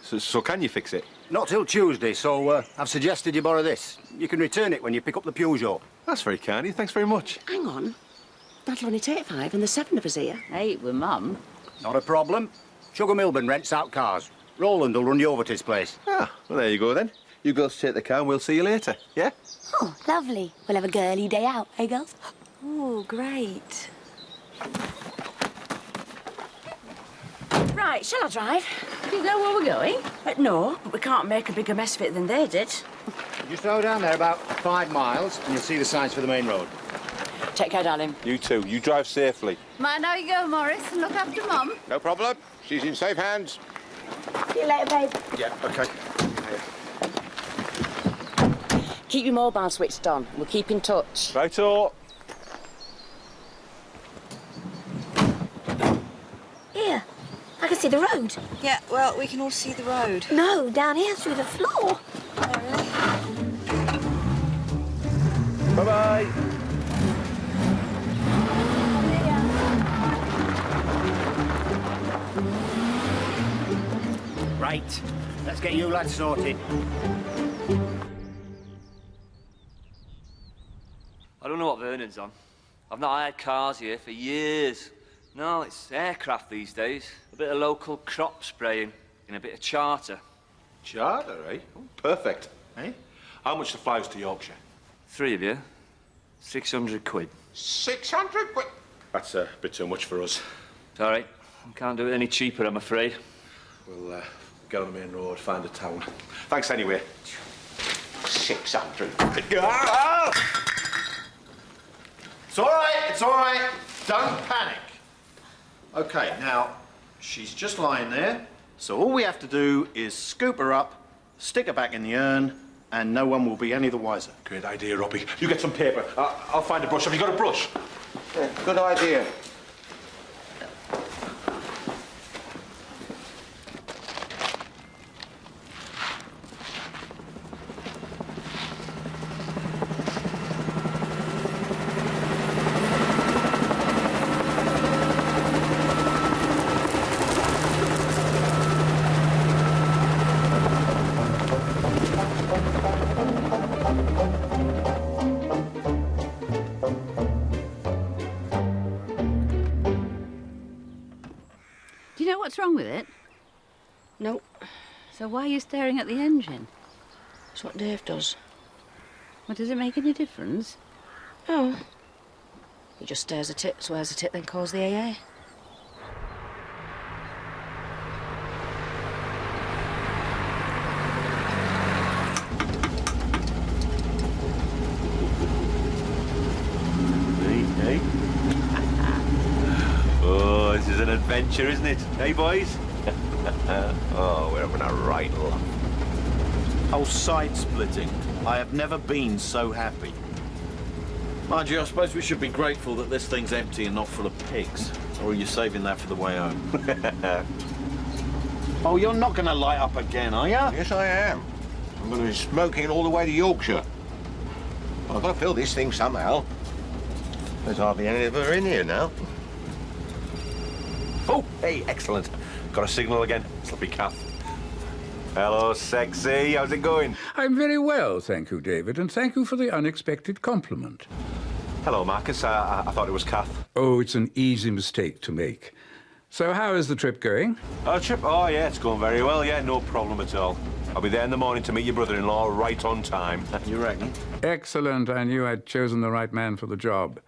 So can you fix it? Not till Tuesday, so I've suggested you borrow this. You can return it when you pick up the Peugeot. That's very kind of you. Thanks very much. Hang on. That'll only take 5 and there's 7 of us here. 8 with Mum. Not a problem. Sugar Milburn rents out cars. Roland will run you over to his place. Ah, well, there you go, then. You girls take the car and we'll see you later, yeah? Oh, lovely. We'll have a girly day out, eh, girls? Oh, great. Right, shall I drive? Do you know where we're going? No, but we can't make a bigger mess of it than they did. You slow down there about 5 miles and you'll see the signs for the main road. Take care, darling. You too. You drive safely. Mind how you go, Morris, and look after Mum. No problem. She's in safe hands. See you later, babe. Yeah, OK. Keep your mobile switched on. We'll keep in touch. Righto. Here, see the road. Yeah, well, we can all see the road. No, down here through the floor. Bye-bye. Right, let's get you lads sorted. I don't know what Vernon's on. I've not hired cars here for years. No, it's aircraft these days. A bit of local crop spraying and a bit of charter. Charter, eh? Oh, perfect. Eh? How much the flies to Yorkshire? 3 of you. 600 quid. 600 quid? That's a bit too much for us. It's all right. Can't do it any cheaper, I'm afraid. We'll get on the main road, find a town. Thanks anyway. 600 quid. It's all right, it's all right. Don't panic. OK, now, she's just lying there, so all we have to do is scoop her up, stick her back in the urn, and no one will be any the wiser. Great idea, Robbie. You get some paper. I'll find a brush. Have you got a brush? Yeah, good idea. Do you know what's wrong with it? No. So why are you staring at the engine? That's what Dave does. Well, does it make any difference? Oh. He just stares at it, swears at it, then calls the AA. Hey. Oh, this is an adventure, isn't it? Hey, boys? Oh, we're having a right laugh. Whole side splitting. I have never been so happy. Mind you, I suppose we should be grateful that this thing's empty and not full of pigs. Or are you saving that for the way home? Oh, you're not going to light up again, are you? Yes, I am. I'm going to be smoking all the way to Yorkshire. I've got to fill this thing somehow. There's hardly any of her in here now. Oh, hey, excellent. Got a signal again. This'll be Kath. Hello, sexy. How's it going? I'm very well, thank you, David, and thank you for the unexpected compliment. Hello, Marcus. I thought it was Kath. Oh, it's an easy mistake to make. So how is the trip going? Our trip? Oh, yeah, it's going very well. Yeah, no problem at all. I'll be there in the morning to meet your brother-in-law right on time. You reckon? Excellent. I knew I'd chosen the right man for the job.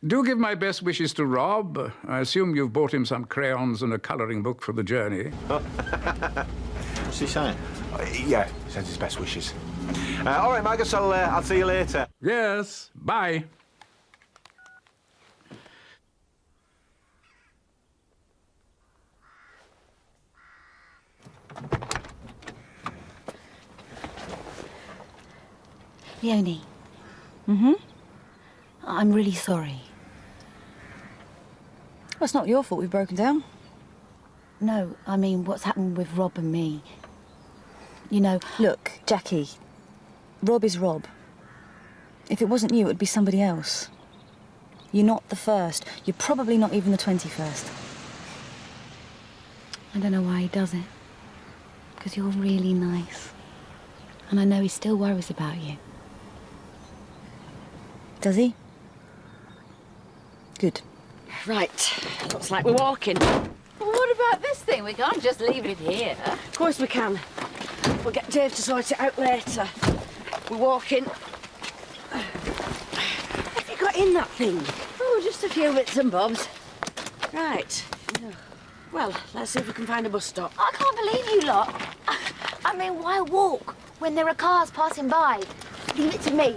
Do give my best wishes to Rob. I assume you've bought him some crayons and a colouring book for the journey. What's he saying? Yeah, sends his best wishes. All right, Marcus, I'll see you later. Yes, bye. Leonie. Mm-hmm. I'm really sorry. Well, it's not your fault we've broken down. No, I mean, what's happened with Rob and me. You know... Look, Jackie, Rob is Rob. If it wasn't you, it would be somebody else. You're not the first. You're probably not even the 21st. I don't know why he does it. Because you're really nice. And I know he still worries about you. Does he? Good. Right. Looks like we're walking. Well, what about this thing? We can't just leave it here. Of course we can. We'll get Dave to sort it out later. We're walking. Have you got in that thing? Oh, just a few bits and bobs. Right. Well, let's see if we can find a bus stop. I can't believe you lot. I mean, why walk when there are cars passing by? Leave it to me.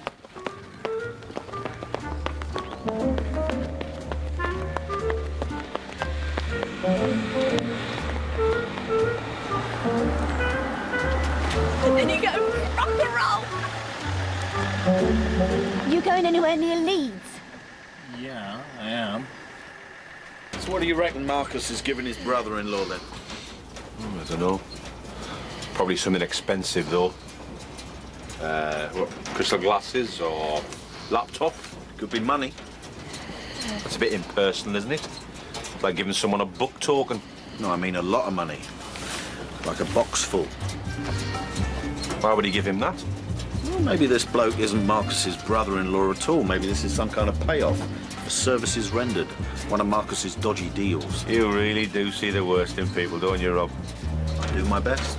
And then you go rock and roll. You going anywhere near Leeds? Yeah, I am. So what do you reckon Marcus is giving his brother-in-law then? I don't know. Probably something expensive, though. What, crystal glasses or laptop? Could be money. That's a bit impersonal, isn't it? Like giving someone a book token. No, I mean a lot of money. Like a box full. Why would he give him that? Well, maybe this bloke isn't Marcus's brother-in-law at all. Maybe this is some kind of payoff for services rendered. One of Marcus's dodgy deals. You really do see the worst in people, don't you, Rob? I do my best.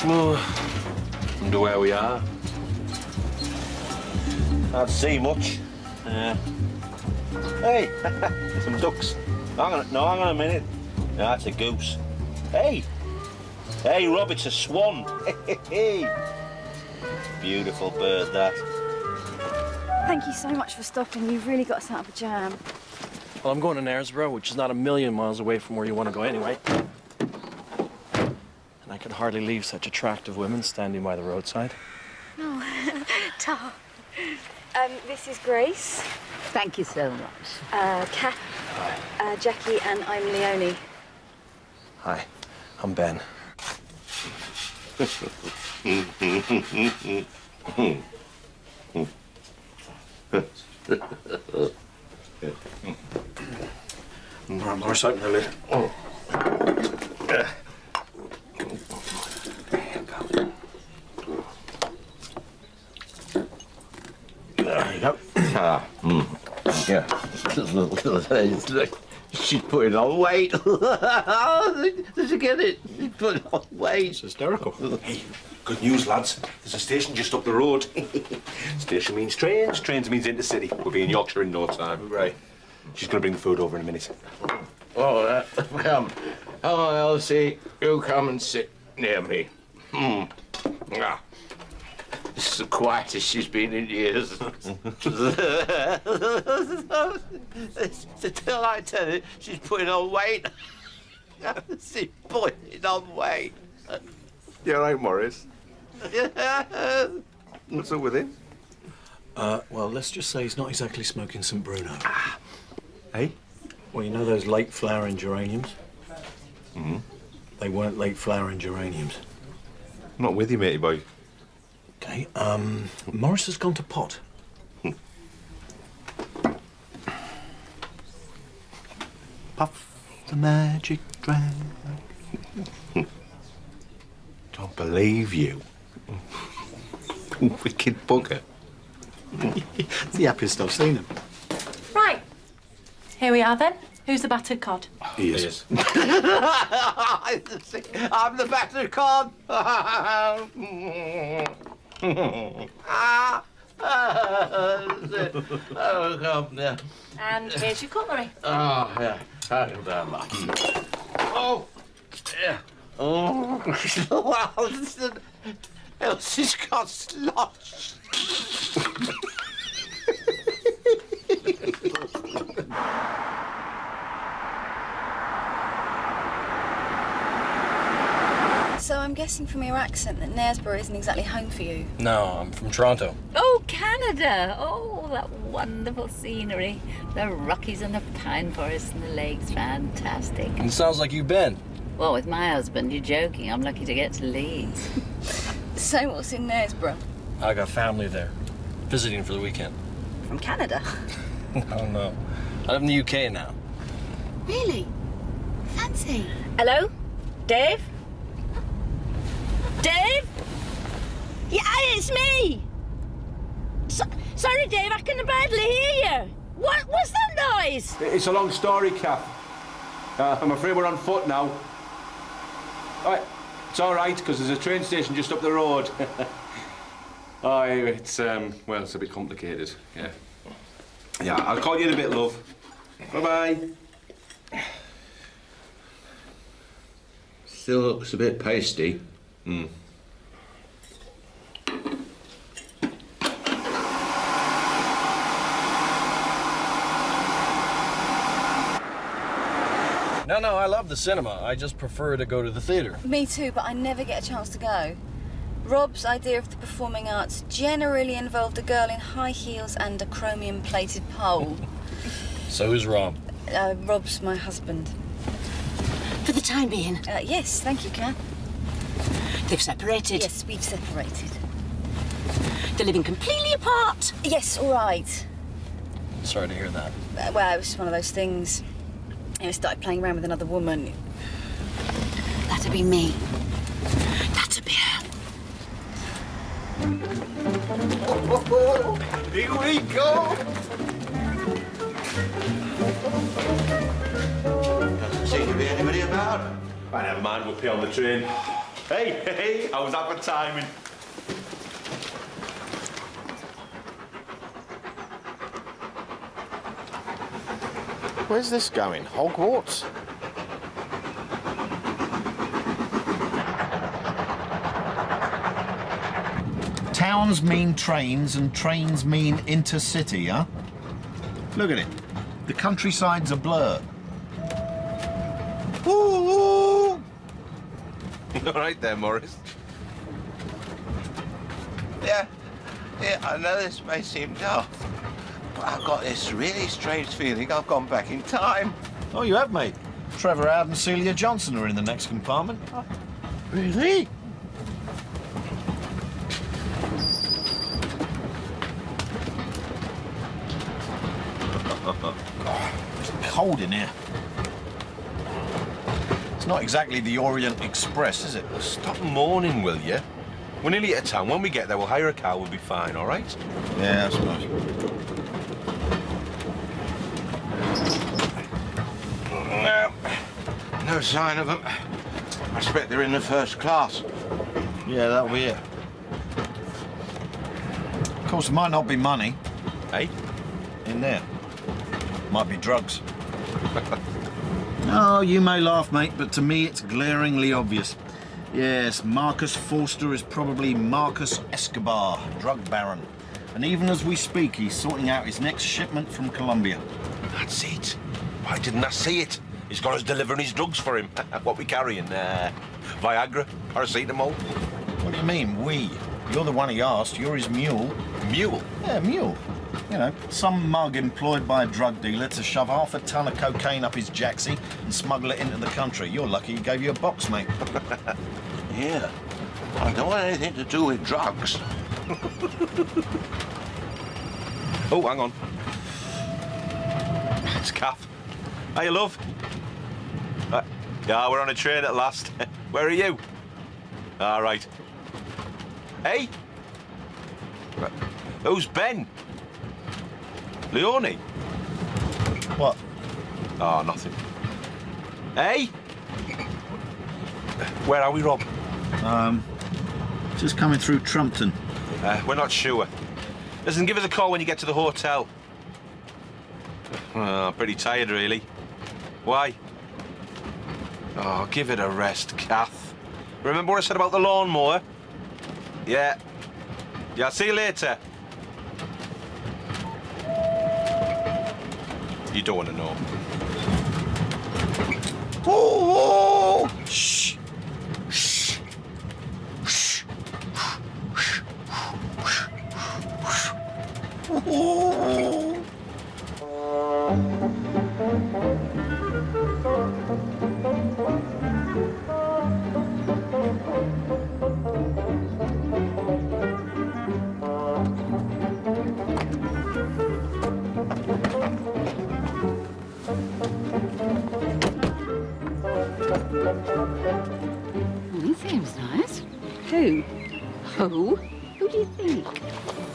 Oh, wonder where we are. Can't see much. Hey, some ducks. Hang on a minute. No, that's a goose. Hey, Rob, it's a swan. Beautiful bird, that. Thank you so much for stopping. You've really got us out of a jam. Well, I'm going to Knaresborough, which is not a million miles away from where you want to go anyway. And I could hardly leave such attractive women standing by the roadside. Oh, Ta. This is Grace. Thank you so much. Kath, Jackie, and I'm Leonie. Hi, I'm Ben. Right, Morris, open the lid. Oh. There you go. Yeah. Look, she's putting on weight. Did you get it? She's putting on weight. It's hysterical. Hey, good news, lads. There's a station just up the road. Station means trains. Trains means intercity. We'll be in Yorkshire in no time. Right. She's going to bring the food over in a minute. Oh, come. Oh, Elsie, you come and sit near me. This is the quietest she's been in years. Till I tell you, she's putting on weight. She's putting on weight. You all right, Morris? What's up with him? Well, let's just say he's not exactly smoking St. Bruno. Hey? Well, you know those late flowering geraniums? Mm-hmm. They weren't late flowering geraniums. I'm not with you, matey boy. Okay, Morris has gone to pot. Puff the magic dragon. Don't believe you. Wicked bugger. It's the happiest I've seen him. Right. Here we are then. Who's the battered cod? He is. I'm the battered cod. Oh, come there. And here's your cutlery. Oh, yeah. Thank very much. Oh, yeah. Oh, wow. Elsie's got sloshed. So I'm guessing from your accent that Knaresborough isn't exactly home for you. No, I'm from Toronto. Oh, Canada! Oh, that wonderful scenery. The Rockies and the pine forests and the lakes. Fantastic. And it sounds like you've been. Well, with my husband, you're joking. I'm lucky to get to Leeds. So what's in Knaresborough? I got family there, visiting for the weekend. From Canada? No. I live in the UK now. Really? Fancy. Hello? Dave? Dave? Yeah, it's me! Sorry, Dave, I can barely hear you. What's that noise? It's a long story, Kath. I'm afraid we're on foot now. Right, it's all right, because there's a train station just up the road. Oh, it's, well, it's a bit complicated, yeah. Yeah, I'll call you in a bit, love. Bye-bye. Still looks a bit pasty. Hmm. No, I love the cinema. I just prefer to go to the theatre. Me too, but I never get a chance to go. Rob's idea of the performing arts generally involved a girl in high heels and a chromium-plated pole. So who's Rob? Rob's my husband. For the time being. Yes, thank you, Kath. They've separated. Yes, we've separated. They're living completely apart. Yes, all right. Sorry to hear that. Well, it was just one of those things. You know, started playing around with another woman. That'd be me. That'd be her. Here we go! Doesn't seem to be anybody about. I never mind, we'll pay on the train. Hey, how's that for timing? Where's this going? Hogwarts? Towns mean trains and trains mean intercity, huh? Look at it. The countryside's a blur. Ooh! All right there, Morris. Yeah, I know this may seem daft, but I've got this really strange feeling I've gone back in time. Oh, you have, mate. Trevor Howard and Celia Johnson are in the next compartment. Really? It's cold in here. It's not exactly the Orient Express, is it? Stop moaning, will you? We're nearly at town. When we get there, we'll hire a car. We'll be fine, all right? Yeah, I suppose. No sign of them. I expect they're in the first class. Yeah, that'll be it. Of course, it might not be money. Hey? In there. Might be drugs. Oh, you may laugh, mate, but to me it's glaringly obvious. Yes, Marcus Forster is probably Marcus Escobar, drug baron. And even as we speak, he's sorting out his next shipment from Colombia. That's it. Why didn't I see it? He's got us delivering his drugs for him. What we carrying? Viagra? Paracetamol? What do you mean, we? You're the one he asked. You're his mule. Mule? Yeah, mule. You know, some mug employed by a drug dealer to shove half a ton of cocaine up his jacksie and smuggle it into the country. You're lucky he gave you a box, mate. Yeah. I don't want anything to do with drugs. Oh, hang on. It's Kath. Hey, love. Yeah, we're on a train at last. Where are you? All right. Hey? Who's Ben? Leone? What? Oh, nothing. Hey? Where are we, Rob? Just coming through Trumpton. We're not sure. Listen, give us a call when you get to the hotel. Oh, pretty tired, really. Why? Oh, give it a rest, Kath. Remember what I said about the lawnmower? Yeah. Yeah, I'll see you later. You don't want to know. Oh! Shh! Shh! Shh! Oh! He seems nice. Who? Who? Who do you think?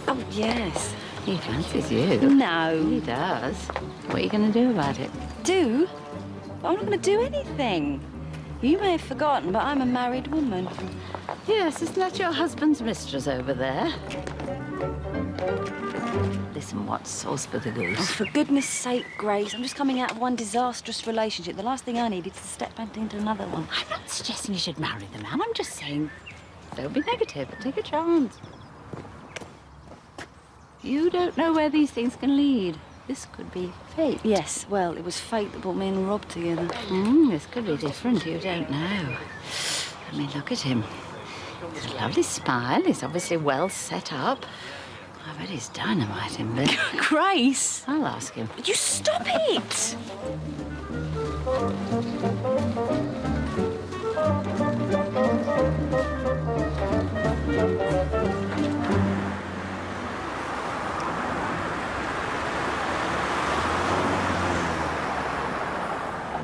Oh, yes. He fancies you. No. He does. What are you going to do about it? Do? I'm not going to do anything. You may have forgotten, but I'm a married woman. Yes, isn't that your husband's mistress over there? Listen, what's sauce for the goose? Oh, for goodness sake, Grace, I'm just coming out of one disastrous relationship. The last thing I need is to step back into another one. I'm not suggesting you should marry the man. I'm just saying, don't be negative. Take a chance. You don't know where these things can lead. This could be fate. Yes, well, it was fate that brought me and Rob together. This could be different. You don't know. I mean, look at him. He's a lovely smile. He's obviously well set up. I bet he's dynamite in bed. Grace! I'll ask him. You stop it!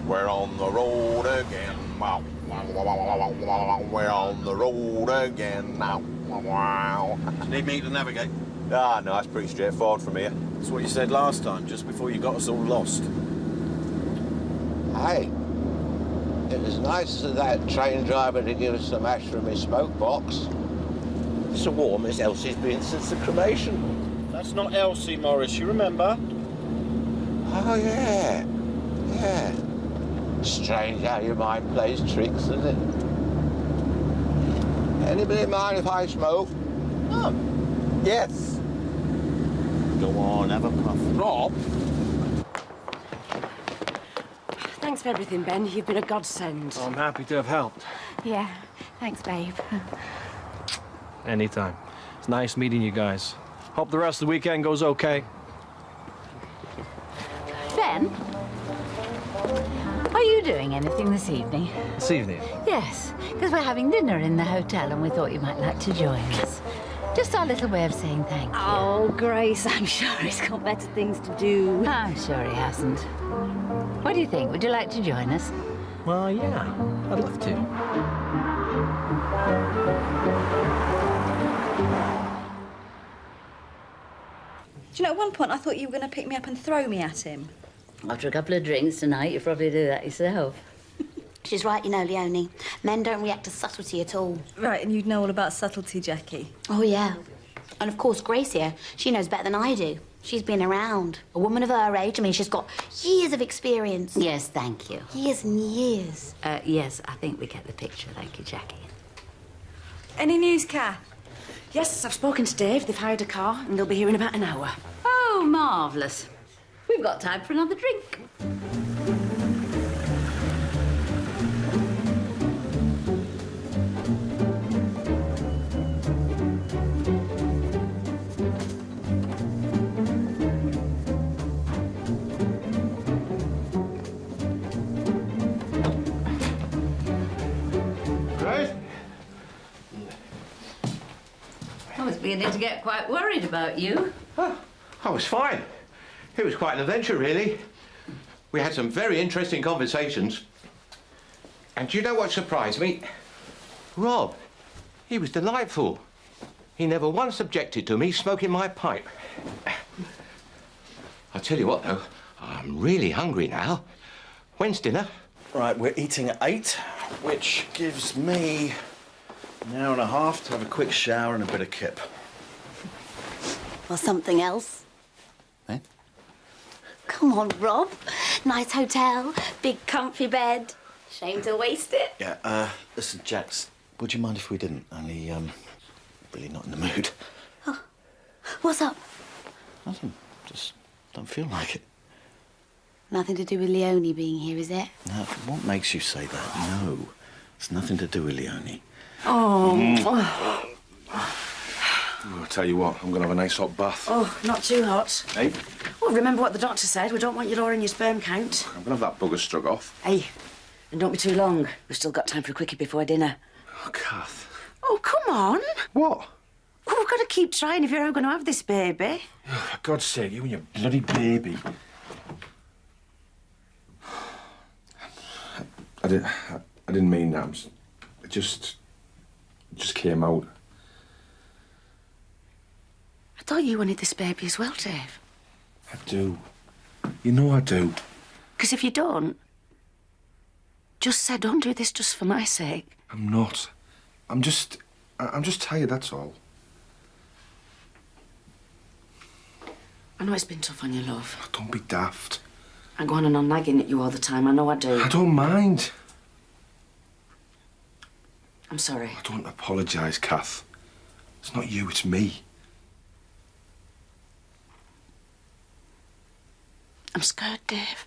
We're on the road again. We're on the road again now. Do you need me to navigate? Ah, no, it's pretty straightforward from here. That's what you said last time, just before you got us all lost. Hey, it was nice of that train driver to give us some ash from his smoke box. It's the warmest Elsie's been since the cremation. That's not Elsie, Morris, you remember? Oh, yeah. Yeah. Strange how your mind plays tricks, isn't it? Anybody mind if I smoke? Oh. Yes. Go on, have a puff. Rob? Thanks for everything, Ben. You've been a godsend. I'm happy to have helped. Yeah, thanks, babe. Anytime. It's nice meeting you guys. Hope the rest of the weekend goes okay. Ben, are you doing anything this evening? This evening? Yes, because we're having dinner in the hotel and we thought you might like to join us. Just our little way of saying thank you. Oh, Grace, I'm sure he's got better things to do. I'm sure he hasn't. What do you think? Would you like to join us? Well, yeah, I'd love to. Do you know, at one point I thought you were going to pick me up and throw me at him. After a couple of drinks tonight, you'd probably do that yourself. She's right, you know, Leonie. Men don't react to subtlety at all. Right, and you'd know all about subtlety, Jackie. Oh, yeah. And of course, Grace here, she knows better than I do. She's been around. A woman of her age, I mean, she's got years of experience. Yes, thank you. Years and years. Yes, I think we get the picture. Thank you, Jackie. Any news, Kath? Yes, I've spoken to Dave. They've hired a car and they'll be here in about an hour. Oh, marvellous. We've got time for another drink. I was beginning to get quite worried about you. Oh, I was fine. It was quite an adventure, really. We had some very interesting conversations. And do you know what surprised me? Rob. He was delightful. He never once objected to me smoking my pipe. I'll tell you what, though. I'm really hungry now. When's dinner? Right, we're eating at 8, which gives me an hour and a half to have a quick shower and a bit of kip. Or something else. Eh? Come on, Rob. Nice hotel, big comfy bed. Shame to waste it. Yeah, listen, Jax, would you mind if we didn't? Only, really not in the mood. Oh, what's up? Nothing. Just don't feel like it. Nothing to do with Leonie being here, is it? No, what makes you say that? No, it's nothing to do with Leonie. Oh. I'll tell you what, I'm going to have a nice hot bath. Oh, not too hot. Hey? Well, remember what the doctor said. We don't want you lowering your sperm count. I'm going to have that bugger struck off. Hey, and don't be too long. We've still got time for a quickie before dinner. Oh, Kath. Oh, come on. What? Well, we've got to keep trying if you're ever going to have this baby. Oh, for God's sake, you and your bloody baby. I didn't mean that. It just came out. I thought you wanted this baby as well, Dave. I do. You know I do. Because if you don't, just say, don't do this just for my sake. I'm not. I'm just tired, that's all. I know it's been tough on you, love. Oh, don't be daft. I go on and on nagging at you all the time. I know I do. I don't mind. I'm sorry. I don't apologise, Kath. It's not you, it's me. I'm scared, Dave.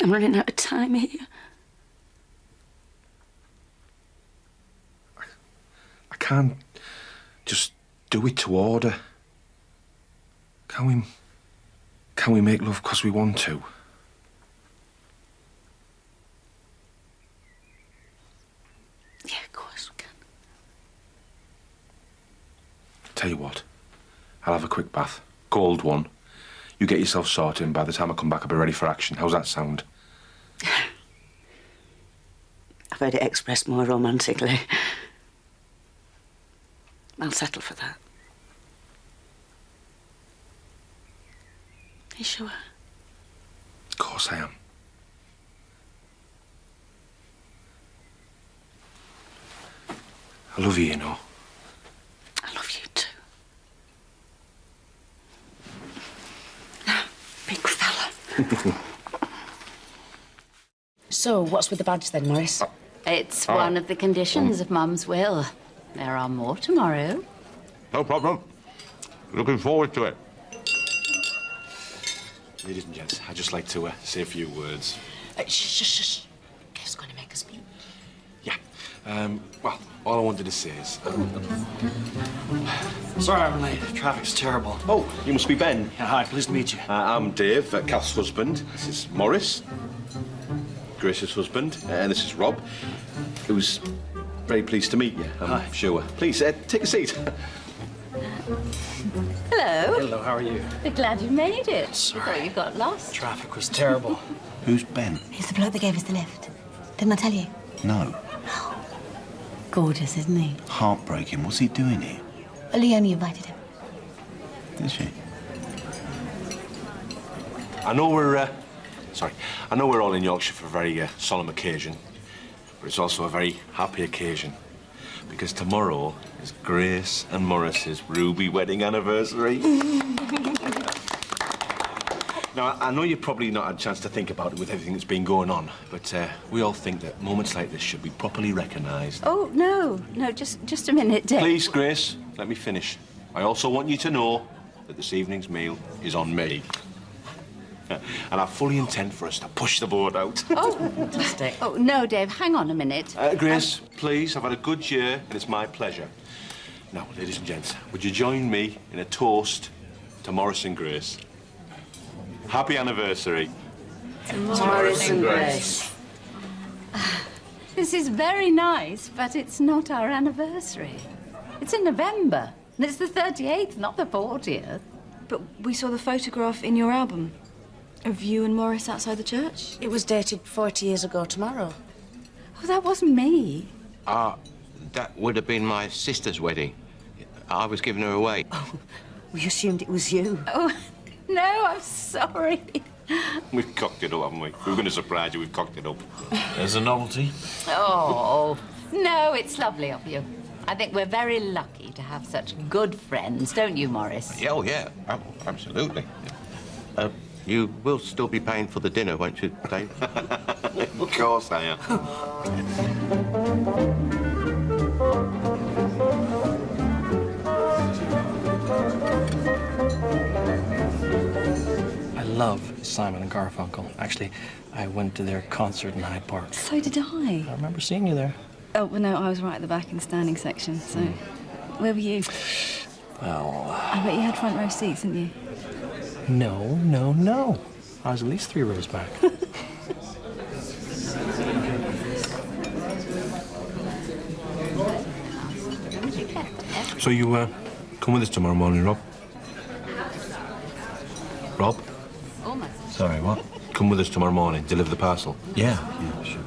I'm running out of time here. I can't Just do it to order. Can we make love because we want to? Yeah, of course we can. Tell you what, I'll have a quick bath. Cold one. You get yourself sorted, and by the time I come back, I'll be ready for action. How's that sound? I've heard it expressed more romantically. I'll settle for that. Are you sure? Of course I am. I love you, you know. I love you too. Big fella. So, what's with the badge then, Morris? It's one of the conditions of Mum's will. There are more tomorrow. No problem. Looking forward to it. Ladies and gents, I'd just like to say a few words. Shh. Kev's going to make a speech. Yeah. Well, all I wanted to say is... Sorry I'm late. Traffic's terrible. Oh, you must be Ben. Yeah, hi, pleased to meet you. I'm Dave, Kath's husband. This is Morris, Grace's husband, and this is Rob, who's very pleased to meet you, I'm sure. Please, take a seat. Hello. Hello, how are you? We're glad you made it. Sorry. We thought you got lost. Traffic was terrible. Who's Ben? He's the bloke that gave us the lift. Didn't I tell you? No. Gorgeous, isn't he? Heartbreaking. What's he doing here? Leonie invited him. Is she? I know we're all in Yorkshire for a very solemn occasion, but it's also a very happy occasion, because tomorrow is Grace and Morris's ruby wedding anniversary. Now, I know you've probably not had a chance to think about it with everything that's been going on, but we all think that moments like this should be properly recognised. Oh, no, just a minute, Dave. Please, Grace, let me finish. I also want you to know that this evening's meal is on me. And I fully intend for us to push the board out. Oh, fantastic. Oh, no, Dave, hang on a minute. Grace, please, I've had a good year, and it's my pleasure. Now, ladies and gents, would you join me in a toast to Morris and Grace? Happy anniversary. Morris and Grace. This is very nice, but it's not our anniversary. It's in November, and it's the 38th, not the 40th. But we saw the photograph in your album of you and Morris outside the church. It was dated 40 years ago tomorrow. Oh, that wasn't me. That would have been my sister's wedding. I was giving her away. Oh, we assumed it was you. Oh, no, I'm sorry. We've cocked it up, haven't we? We were going to surprise you. We've cocked it up. There's a novelty. Oh, no, it's lovely of you. I think we're very lucky to have such good friends, don't you, Morris? Yeah, oh, yeah. Oh, absolutely. You will still be paying for the dinner, won't you, Dave? Of course I am. I love Simon and Garfunkel. Actually, I went to their concert in Hyde Park. So did I. I remember seeing you there. Oh, well, no, I was right at the back in the standing section, so... Where were you? Well... I bet you had front row seats, didn't you? No. I was at least 3 rows back. So you come with us tomorrow morning, Rob? Rob? Almost. Sorry, what? Come with us tomorrow morning, deliver the parcel. Yeah, sure.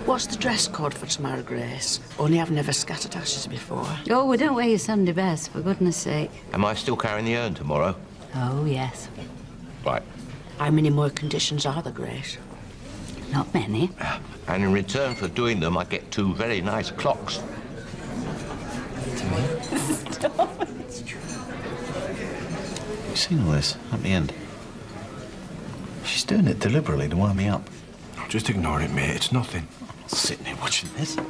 What's the dress code for tomorrow, Grace? Only I've never scattered ashes before. Oh, well, don't wear your Sunday best, for goodness sake. Am I still carrying the urn tomorrow? Oh, yes. Right. How many more conditions are there, Grace? Not many. And in return for doing them, I get 2 very nice clocks. Stop. You seen all this at the end? She's doing it deliberately to wind me up. Just ignore it, mate. It's nothing. I'm not sitting here watching this. I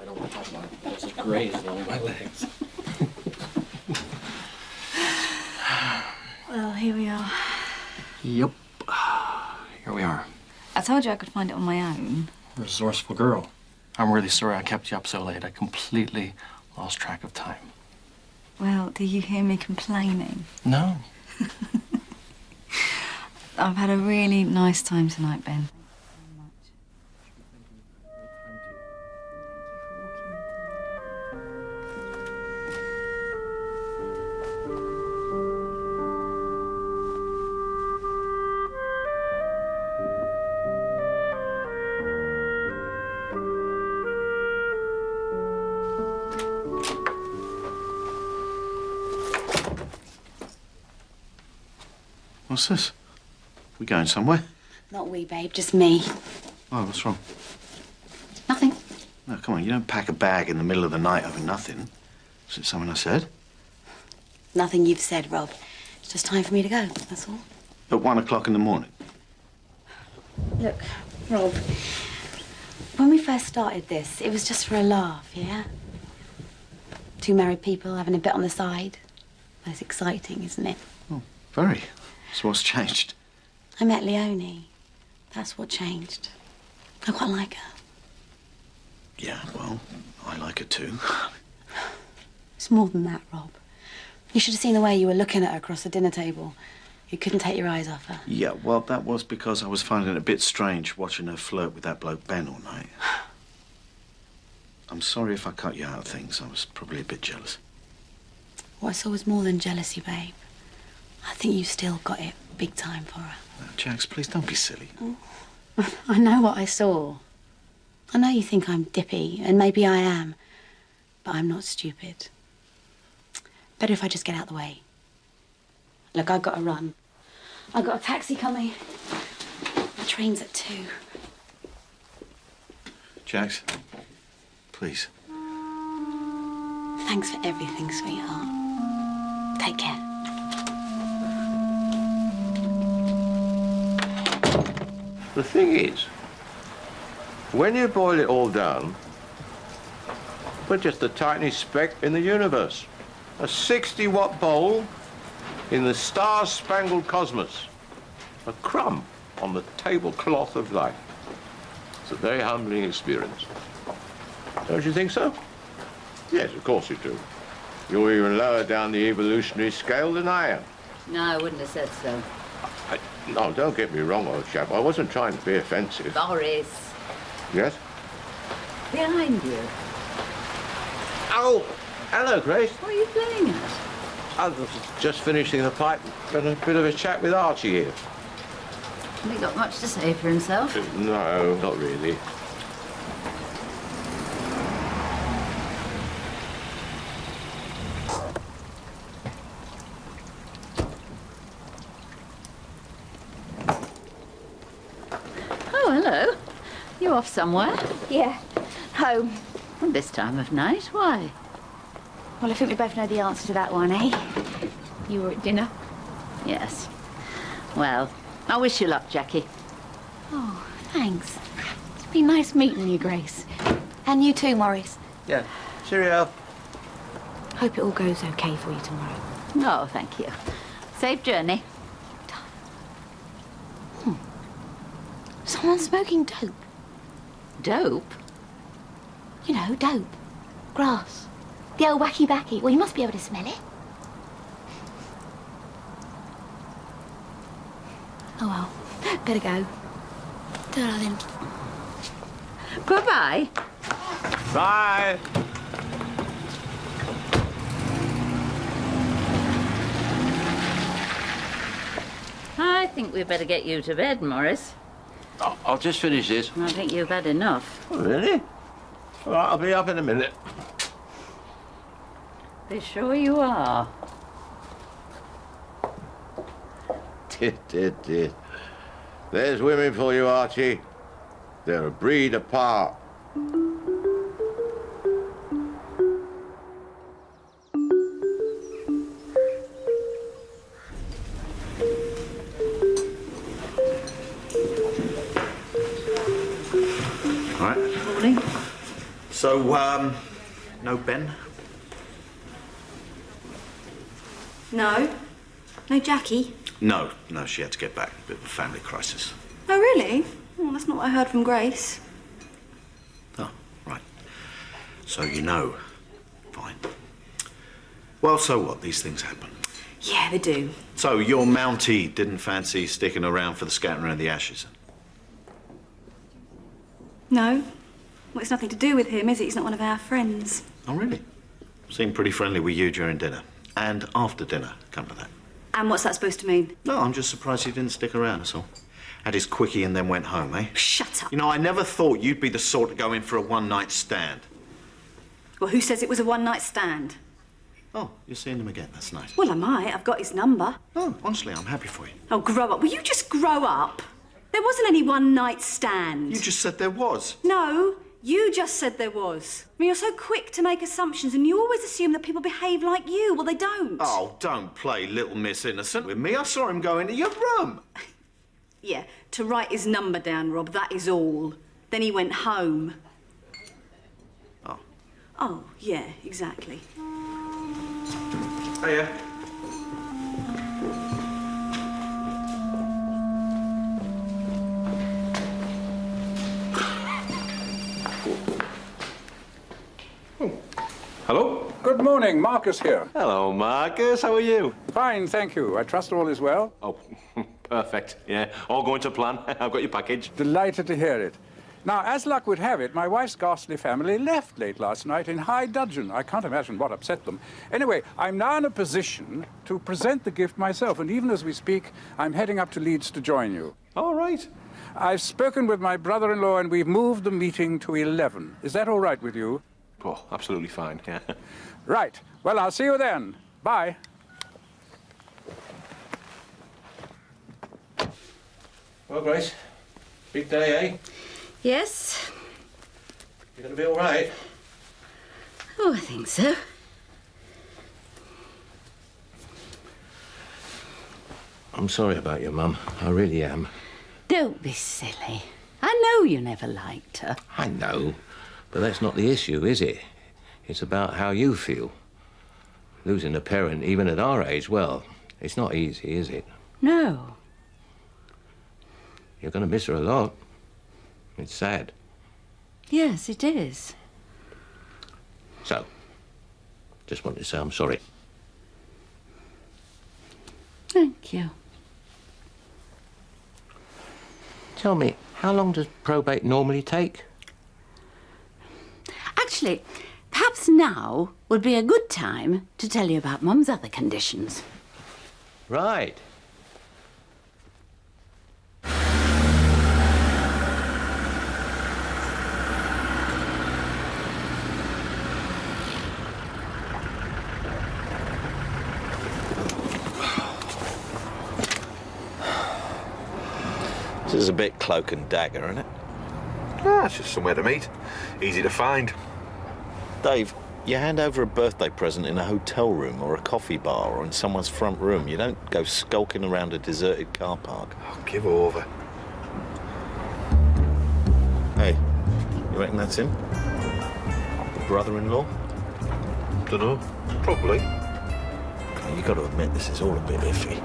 don't want to talk about it. It's just grazed along my legs. Here we are. Yep. Here we are. I told you I could find it on my own. Resourceful girl. I'm really sorry I kept you up so late. I completely lost track of time. Well, do you hear me complaining? No. I've had a really nice time tonight, Ben. What's this? We going somewhere? Not we, babe, just me. Oh, what's wrong? Nothing. No, come on, you don't pack a bag in the middle of the night over nothing. Is it something I said? Nothing you've said, Rob. It's just time for me to go, that's all. At 1 o'clock in the morning? Look, Rob, when we first started this, it was just for a laugh, yeah? Two married people having a bit on the side. That's exciting, isn't it? Oh, very. So what's changed? I met Leonie. That's what changed. I quite like her. Yeah, well, I like her too. It's more than that, Rob. You should have seen the way you were looking at her across the dinner table. You couldn't take your eyes off her. Yeah, well, that was because I was finding it a bit strange watching her flirt with that bloke Ben all night. I'm sorry if I cut you out of things. I was probably a bit jealous. What I saw was more than jealousy, babe. I think you still got it big time for her. No, Jax, please don't be silly. I know what I saw. I know you think I'm dippy, and maybe I am, but I'm not stupid. Better if I just get out the way. Look, I've got to run. I've got a taxi coming. The train's at 2. Jax, please. Thanks for everything, sweetheart. Take care. The thing is, when you boil it all down, we're just the tiniest speck in the universe. A 60-watt bowl in the star-spangled cosmos. A crumb on the tablecloth of life. It's a very humbling experience. Don't you think so? Yes, of course you do. You're even lower down the evolutionary scale than I am. No, I wouldn't have said so. No, don't get me wrong, old chap. I wasn't trying to be offensive. Boris. Yes? Behind you. Oh, hello, Grace. What are you playing at? I was just finishing the pipe and a bit of a chat with Archie here. Has he got much to say for himself? No, not really. Oh, hello. You off somewhere? Yeah, home. At this time of night? Why? Well, I think we both know the answer to that one, eh? You were at dinner. Yes. Well, I wish you luck, Jackie. Oh, thanks. It's been nice meeting you, Grace. And you too, Morris. Yeah. Cheerio. Hope it all goes okay for you tomorrow. Oh, thank you. Safe journey. Someone's smoking dope. Dope? You know, dope. Grass. The old wacky backy. Well, you must be able to smell it. Oh, well. Better go. Darling. Bye-bye. Bye. I think we'd better get you to bed, Morris. I'll just finish this. I think you've had enough. Oh, really? All right, I'll be up in a minute. Be sure you are. Tit. There's women for you, Archie. They're a breed apart. So, no Ben? No. No Jackie. No, she had to get back. A bit of a family crisis. Oh, really? Oh, that's not what I heard from Grace. Oh, right. So you know. Fine. Well, so what? These things happen. Yeah, they do. So your Mountie didn't fancy sticking around for the scattering of the ashes? No. Well, it's nothing to do with him, is it? He's not one of our friends. Oh, really? Seemed pretty friendly with you during dinner. And after dinner, come to that. And what's that supposed to mean? No, I'm just surprised he didn't stick around, that's all. Had his quickie and then went home, eh? Shut up. You know, I never thought you'd be the sort to go in for a one-night stand. Well, who says it was a one-night stand? Oh, you're seeing him again. That's nice. Well, I might. I've got his number. Oh, honestly, I'm happy for you. Oh, grow up. Will you just grow up? There wasn't any one-night stand. You just said there was. No, you just said there was. I mean, you're so quick to make assumptions, and you always assume that people behave like you. Well, they don't. Oh, don't play Little Miss Innocent with me. I saw him go into your room. Yeah, to write his number down, Rob, that is all. Then he went home. Oh. Oh, yeah, exactly. Hiya. Hello? Good morning, Marcus here. Hello, Marcus. How are you? Fine, thank you. I trust all is well. Oh, perfect. Yeah, all going to plan. I've got your package. Delighted to hear it. Now, as luck would have it, my wife's ghastly family left late last night in high dudgeon. I can't imagine what upset them. Anyway, I'm now in a position to present the gift myself, and even as we speak, I'm heading up to Leeds to join you. All right. I've spoken with my brother-in-law, and we've moved the meeting to 11. Is that all right with you? Oh, absolutely fine, yeah. Right. Well, I'll see you then. Bye. Well, Grace, big day, eh? Yes. You're going to be all right? Oh, I think so. I'm sorry about your mum. I really am. Don't be silly. I know you never liked her. I know. But that's not the issue, is it? It's about how you feel. Losing a parent, even at our age, well, it's not easy, is it? No. You're going to miss her a lot. It's sad. Yes, it is. So, just wanted to say I'm sorry. Thank you. Tell me, how long does probate normally take? Actually, perhaps now would be a good time to tell you about Mum's other conditions. Right. This is a bit cloak and dagger, isn't it? Ah, it's just somewhere to meet. Easy to find. Dave, you hand over a birthday present in a hotel room or a coffee bar or in someone's front room. You don't go skulking around a deserted car park. Oh, give over. Hey, you reckon that's him? The brother-in-law? Dunno. Probably. You got to admit, this is all a bit iffy.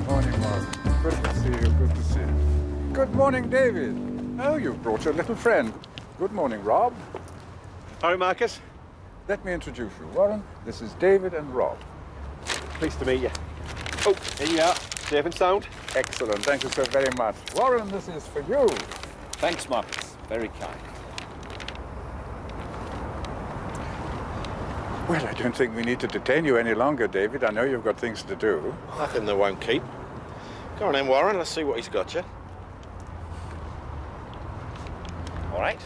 Morning, Mark. Good to see you, good to see you. Good morning, David. Oh, you've brought your little friend. Good morning, Rob. All right, Marcus. Let me introduce you. Warren, this is David and Rob. Pleased to meet you. Oh, here you are. Safe and sound. Excellent. Thank you so very much. Warren, this is for you. Thanks, Marcus. Very kind. Well, I don't think we need to detain you any longer, David. I know you've got things to do. Nothing that won't keep. Go on then, Warren. Let's see what he's got you. All right.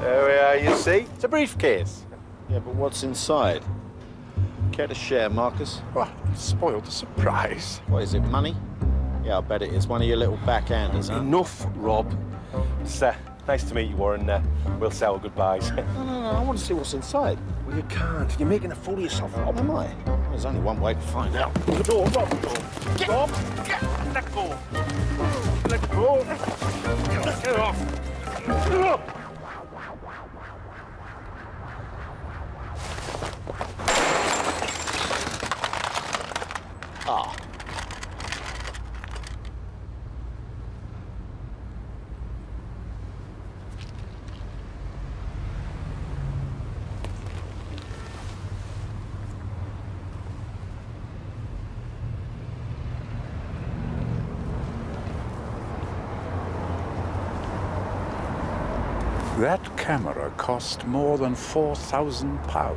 There we are, you see. It's a briefcase. Yeah, but what's inside? Care to share, Marcus? Well, spoiled the surprise. What is it, money? Yeah, I bet it is. One of your little backhanders, huh? Enough, Rob. It's nice to meet you, Warren. We'll say our goodbyes. No, I want to see what's inside. Well, you can't. You're making a fool of yourself, Rob. Am I? There's only one way to find out. The door, Rob. Rob, let go. Let go. Get off. Ah. That camera cost more than £4,000.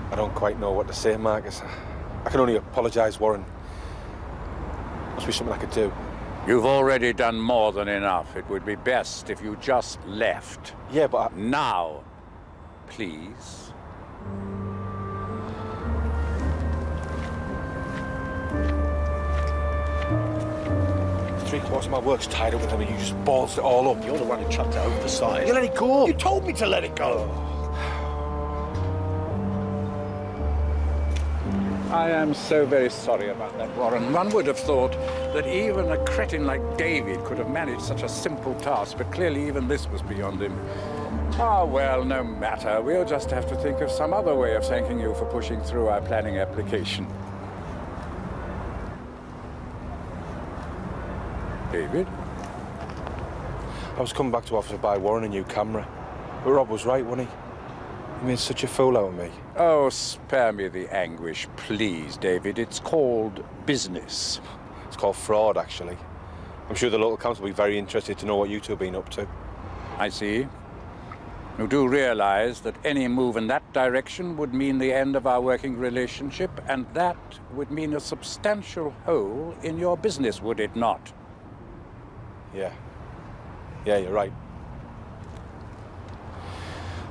I don't quite know what to say, Marcus. I can only apologise, Warren. Must be something I could do. You've already done more than enough. It would be best if you just left. Yeah, but Now, please. 3/4 of my work's tied up with him and you just ballsed it all up. You're the one who chucked it over the side. You let it go. You told me to let it go. I am so very sorry about that, Warren. One would have thought that even a cretin like David could have managed such a simple task, but clearly even this was beyond him. Ah, well, no matter. We'll just have to think of some other way of thanking you for pushing through our planning application. David? I was coming back to offer to buy Warren a new camera. But Rob was right, wasn't he? He made such a fool out of me. Oh, spare me the anguish, please, David. It's called business. It's called fraud, actually. I'm sure the local council will be very interested to know what you two have been up to. I see. You do realize that any move in that direction would mean the end of our working relationship, and that would mean a substantial hole in your business, would it not? Yeah. Yeah, you're right.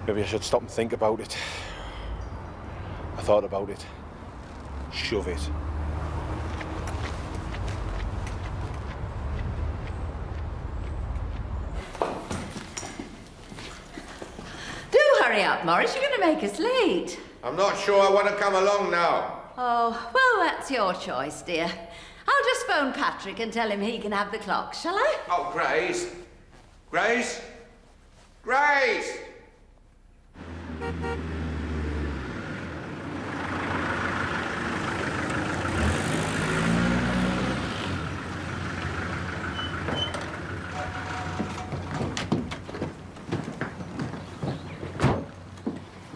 Maybe I should stop and think about it. I thought about it. Shove it. Do hurry up, Morris. You're going to make us late. I'm not sure I want to come along now. Oh, well, that's your choice, dear. I'll just phone Patrick and tell him he can have the clock, shall I? Oh, Grace. Grace? Grace!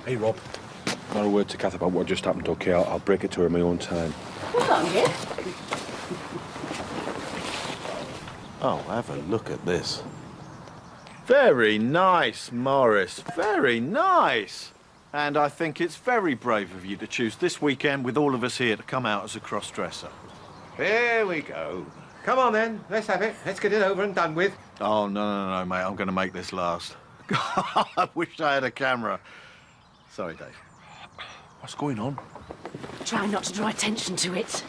Hey, Rob. Not a word to Kath about what just happened, okay? I'll break it to her in my own time. Hold on, dear. Oh, have a look at this. Very nice, Morris. Very nice. And I think it's very brave of you to choose this weekend with all of us here to come out as a cross-dresser. Here we go. Come on, then. Let's have it. Let's get it over and done with. Oh, no, mate. I'm going to make this last. I wish I had a camera. Sorry, Dave. What's going on? Try not to draw attention to it.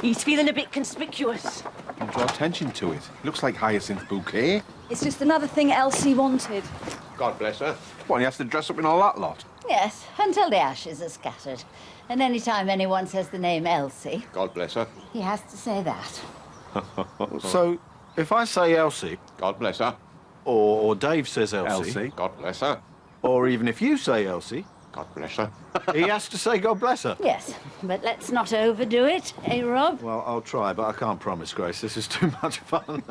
He's feeling a bit conspicuous. Don't draw attention to it. It looks like Hyacinth bouquet. It's just another thing Elsie wanted. God bless her. What, he has to dress up in all that lot? Yes, until the ashes are scattered. And any time anyone says the name Elsie, God bless her. he has to say that. So, if I say Elsie... God bless her. Or Dave says Elsie... Elsie. God bless her. Or even if you say Elsie... God bless her. He has to say God bless her. Yes, but let's not overdo it, eh, Rob? Well, I'll try, but I can't promise, Grace. This is too much fun.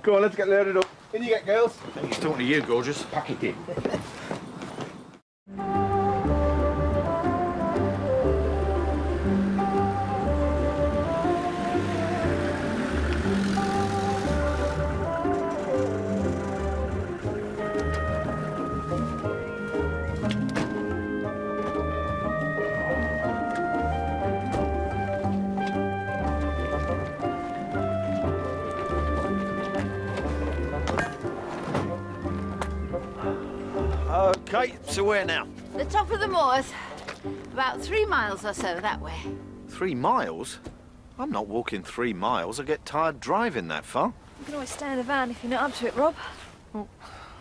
Go on, let's get loaded up. In you get, girls. He's talking to you, gorgeous. Pack it in. Okay, so where now? The top of the moors. About 3 miles or so that way. 3 miles? I'm not walking 3 miles. I get tired driving that far. You can always stay in the van if you're not up to it, Rob. Well,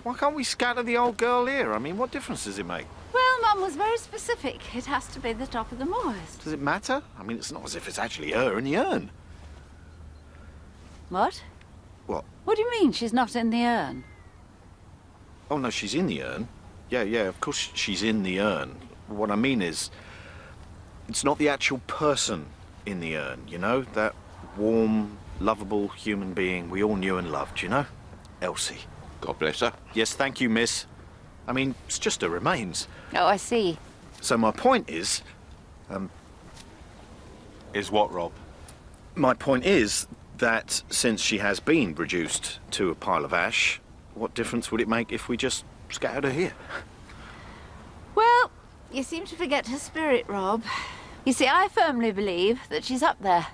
why can't we scatter the old girl here? I mean, what difference does it make? Well, Mum was very specific. It has to be the top of the moors. Does it matter? I mean, it's not as if it's actually her in the urn. What? What? What do you mean she's not in the urn? Oh, no, she's in the urn. Yeah, of course she's in the urn. What I mean is, it's not the actual person in the urn, you know? That warm, lovable human being we all knew and loved, you know? Elsie. God bless her. Yes, thank you, miss. I mean, it's just her remains. Oh, I see. So my point is... Is what, Rob? My point is that since she has been reduced to a pile of ash, what difference would it make if we just scattered her here? Well, you seem to forget her spirit, Rob. You see, I firmly believe that she's up there,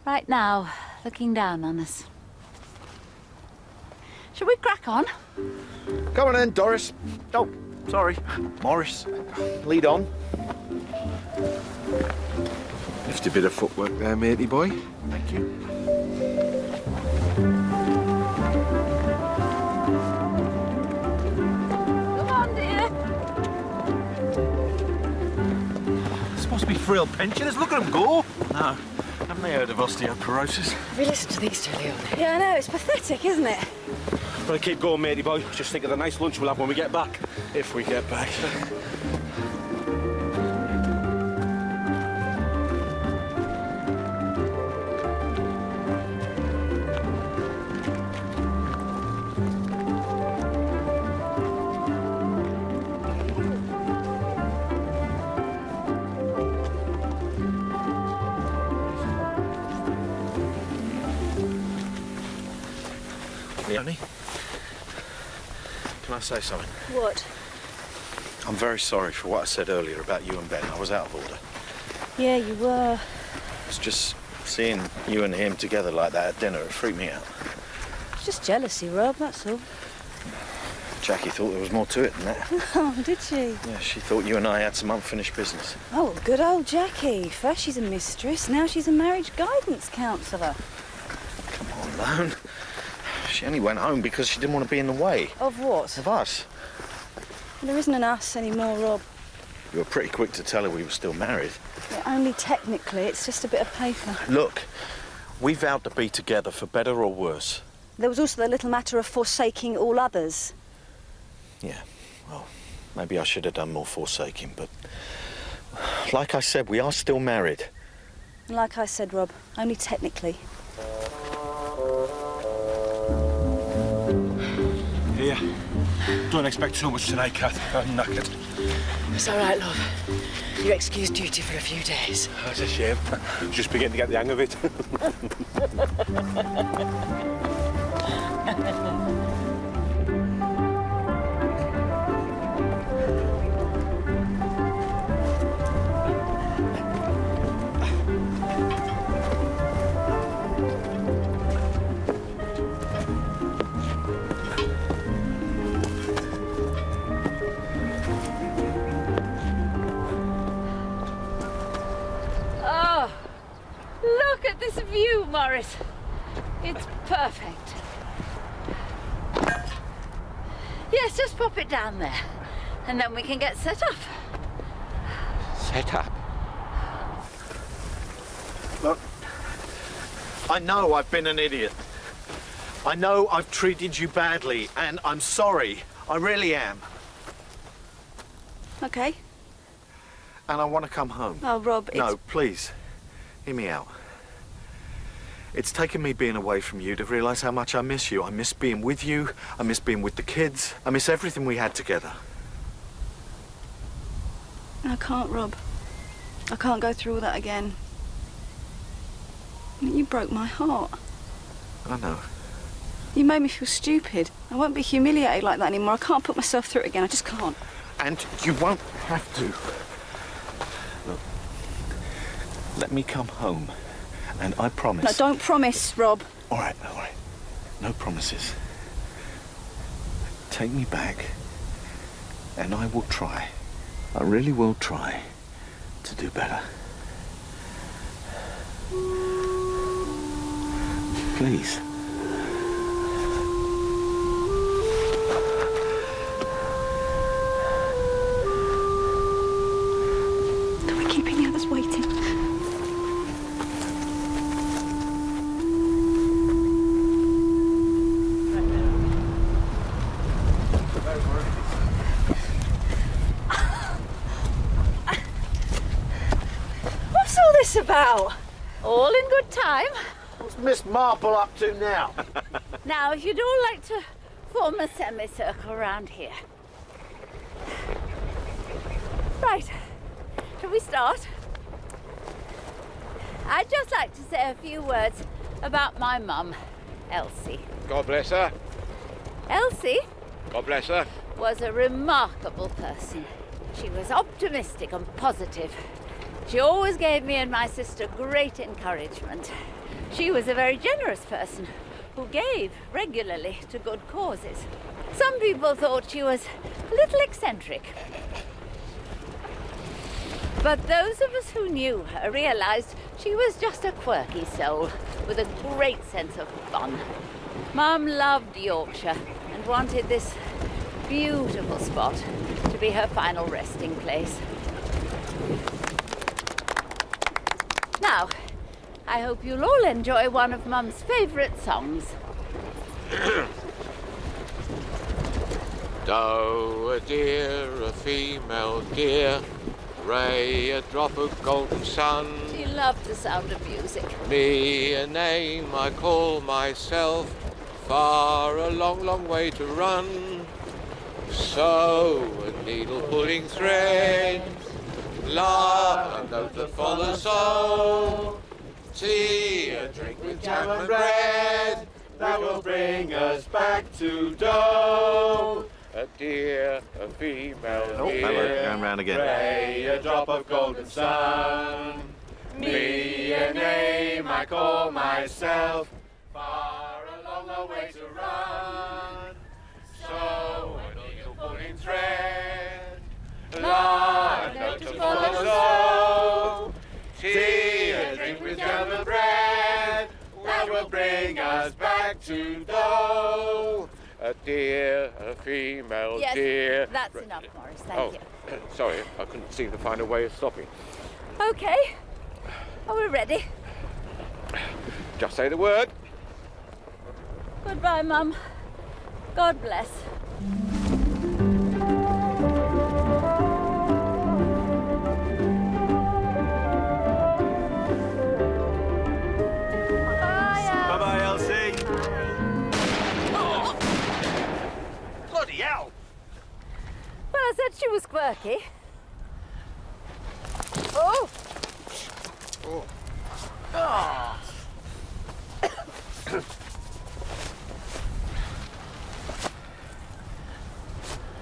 right now, looking down on us. Shall we crack on? Come on then, Doris. Oh, sorry. Morris, lead on. Nifty bit of footwork there, matey boy. Thank you. Come on, dear. Supposed to be frail pensioners. Look at them go. No, haven't they heard of osteoporosis? Have you listened to these two, Leon? Yeah, I know. It's pathetic, isn't it? Well, keep going, matey boy. Just think of the nice lunch we'll have when we get back. If we get back. Leonie, can I say something? What? I'm very sorry for what I said earlier about you and Ben. I was out of order. Yeah, you were. It's just seeing you and him together like that at dinner, it freaked me out. It's just jealousy, Rob, that's all. Jackie thought there was more to it than that. Oh, did she? Yeah, she thought you and I had some unfinished business. Oh, good old Jackie. First she's a mistress, now she's a marriage guidance counsellor. Come on, Lone. She only went home because she didn't want to be in the way. Of what? Of us. There isn't an us anymore, Rob. You were pretty quick to tell her we were still married. Yeah, only technically, it's just a bit of paper. Look, we vowed to be together for better or worse. There was also the little matter of forsaking all others. Yeah, well, maybe I should have done more forsaking, but... Like I said, we are still married. Like I said, Rob, only technically. Here. Don't expect too much tonight, Kath. I'm knackered. It's all right, love. You're excused duty for a few days. That's a shame. Just beginning to get the hang of it. Oh, look at this view, Morris. It's perfect. Yes, just pop it down there, and then we can get set up. Set up? Look, I know I've been an idiot. I know I've treated you badly, and I'm sorry. I really am. Okay. And I want to come home. Oh, Rob, it's... No, please. Hear me out. It's taken me being away from you to realise how much I miss you. I miss being with you. I miss being with the kids. I miss everything we had together. I can't, Rob. I can't go through all that again. You broke my heart. I know. You made me feel stupid. I won't be humiliated like that anymore. I can't put myself through it again. I just can't. And you won't have to. Look, let me come home, and I promise... No, don't promise, Rob. All right. No promises. Take me back, and I will try. I really will try to do better. Please. We're keeping the others waiting. What's all this about? All in good time. What's Miss Marple up to now? Now, if you'd all like to form a semicircle around here. Right. Shall we start? I'd just like to say a few words about my mum, Elsie. God bless her. Elsie God bless her. was a remarkable person. She was optimistic and positive. She always gave me and my sister great encouragement. She was a very generous person who gave regularly to good causes. Some people thought she was a little eccentric. But those of us who knew her realized she was just a quirky soul with a great sense of fun. Mum loved Yorkshire and wanted this beautiful spot to be her final resting place. Now, I hope you'll all enjoy one of Mum's favourite songs. Doe, a deer, a female deer, ray, a drop of golden sun. She loved the sound of music. Me, a name I call myself, far a long, long way to run. So, a needle pulling thread, la, a note that follows so. Tea, a drink with jam and bread, that will bring us back to dough. A deer, a female deer, Going round again. ray, a drop of golden sun. Me, a name I call myself, far a long, long way to run. So, a needle pulling thread, la, a note to follow so. Tea, a drink with jam and bread, that will bring us back to dough. A deer, a female Yes, deer. that's enough, Morris, thank you. Sorry, I couldn't seem to find a way of stopping. Okay. Are we ready? Just say the word. Goodbye, Mum. God bless. Bye-bye, Elsie. Bloody hell! Well, I said she was quirky. Oh! Oh.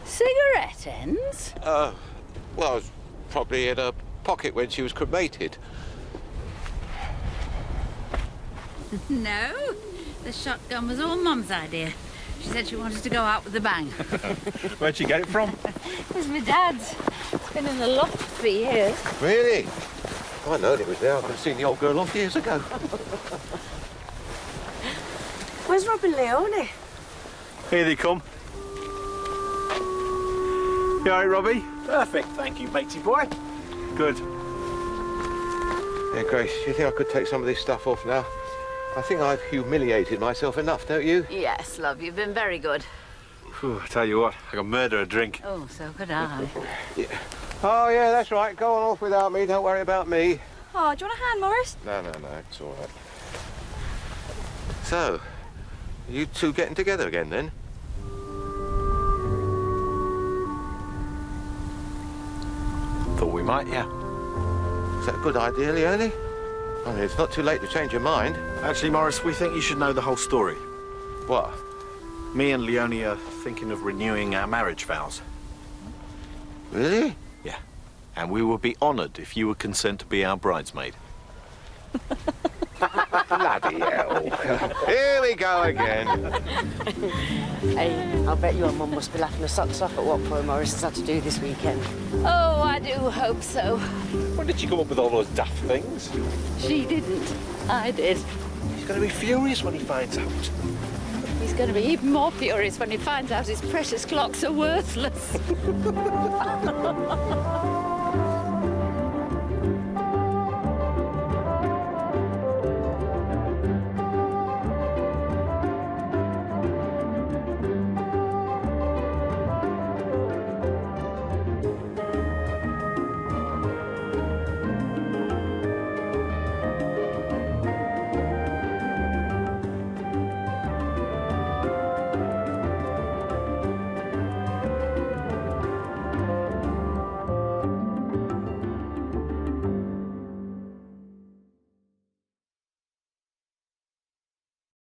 Cigarette ends? Well, I was probably in her pocket when she was cremated. No, the shotgun was all Mum's idea. She said she wanted to go out with a bang. Where'd you get it from? It was my dad's. It's been in the loft for years. Really? If I'd known it was there, I could have seen the old girl off years ago. Where's Rob and Leone? Here they come. You all right, Robbie? Perfect, thank you, matey boy. Good. Yeah, Grace, you think I could take some of this stuff off now? I think I've humiliated myself enough, don't you? Yes, love, you've been very good. Whew, I tell you what, I can murder a drink. Oh, so could I. Yeah. Oh, yeah, that's right. Go on off without me. Don't worry about me. Oh, do you want a hand, Morris? No, it's all right. So, you two getting together again, then? Thought we might, yeah. Is that a good idea, Leone? I mean, it's not too late to change your mind. Actually, Morris, we think you should know the whole story. What? Me and Leone are thinking of renewing our marriage vows. Really? Yeah. And we would be honoured if you would consent to be our bridesmaid. Bloody hell. Here we go again. Hey, I'll bet your mum must be laughing her socks off at what poor Morris has had to do this weekend. Oh, I do hope so. When did she come up with all those daft things? She didn't. I did. He's going to be furious when he finds out. He's going to be even more furious when he finds out his precious clocks are worthless.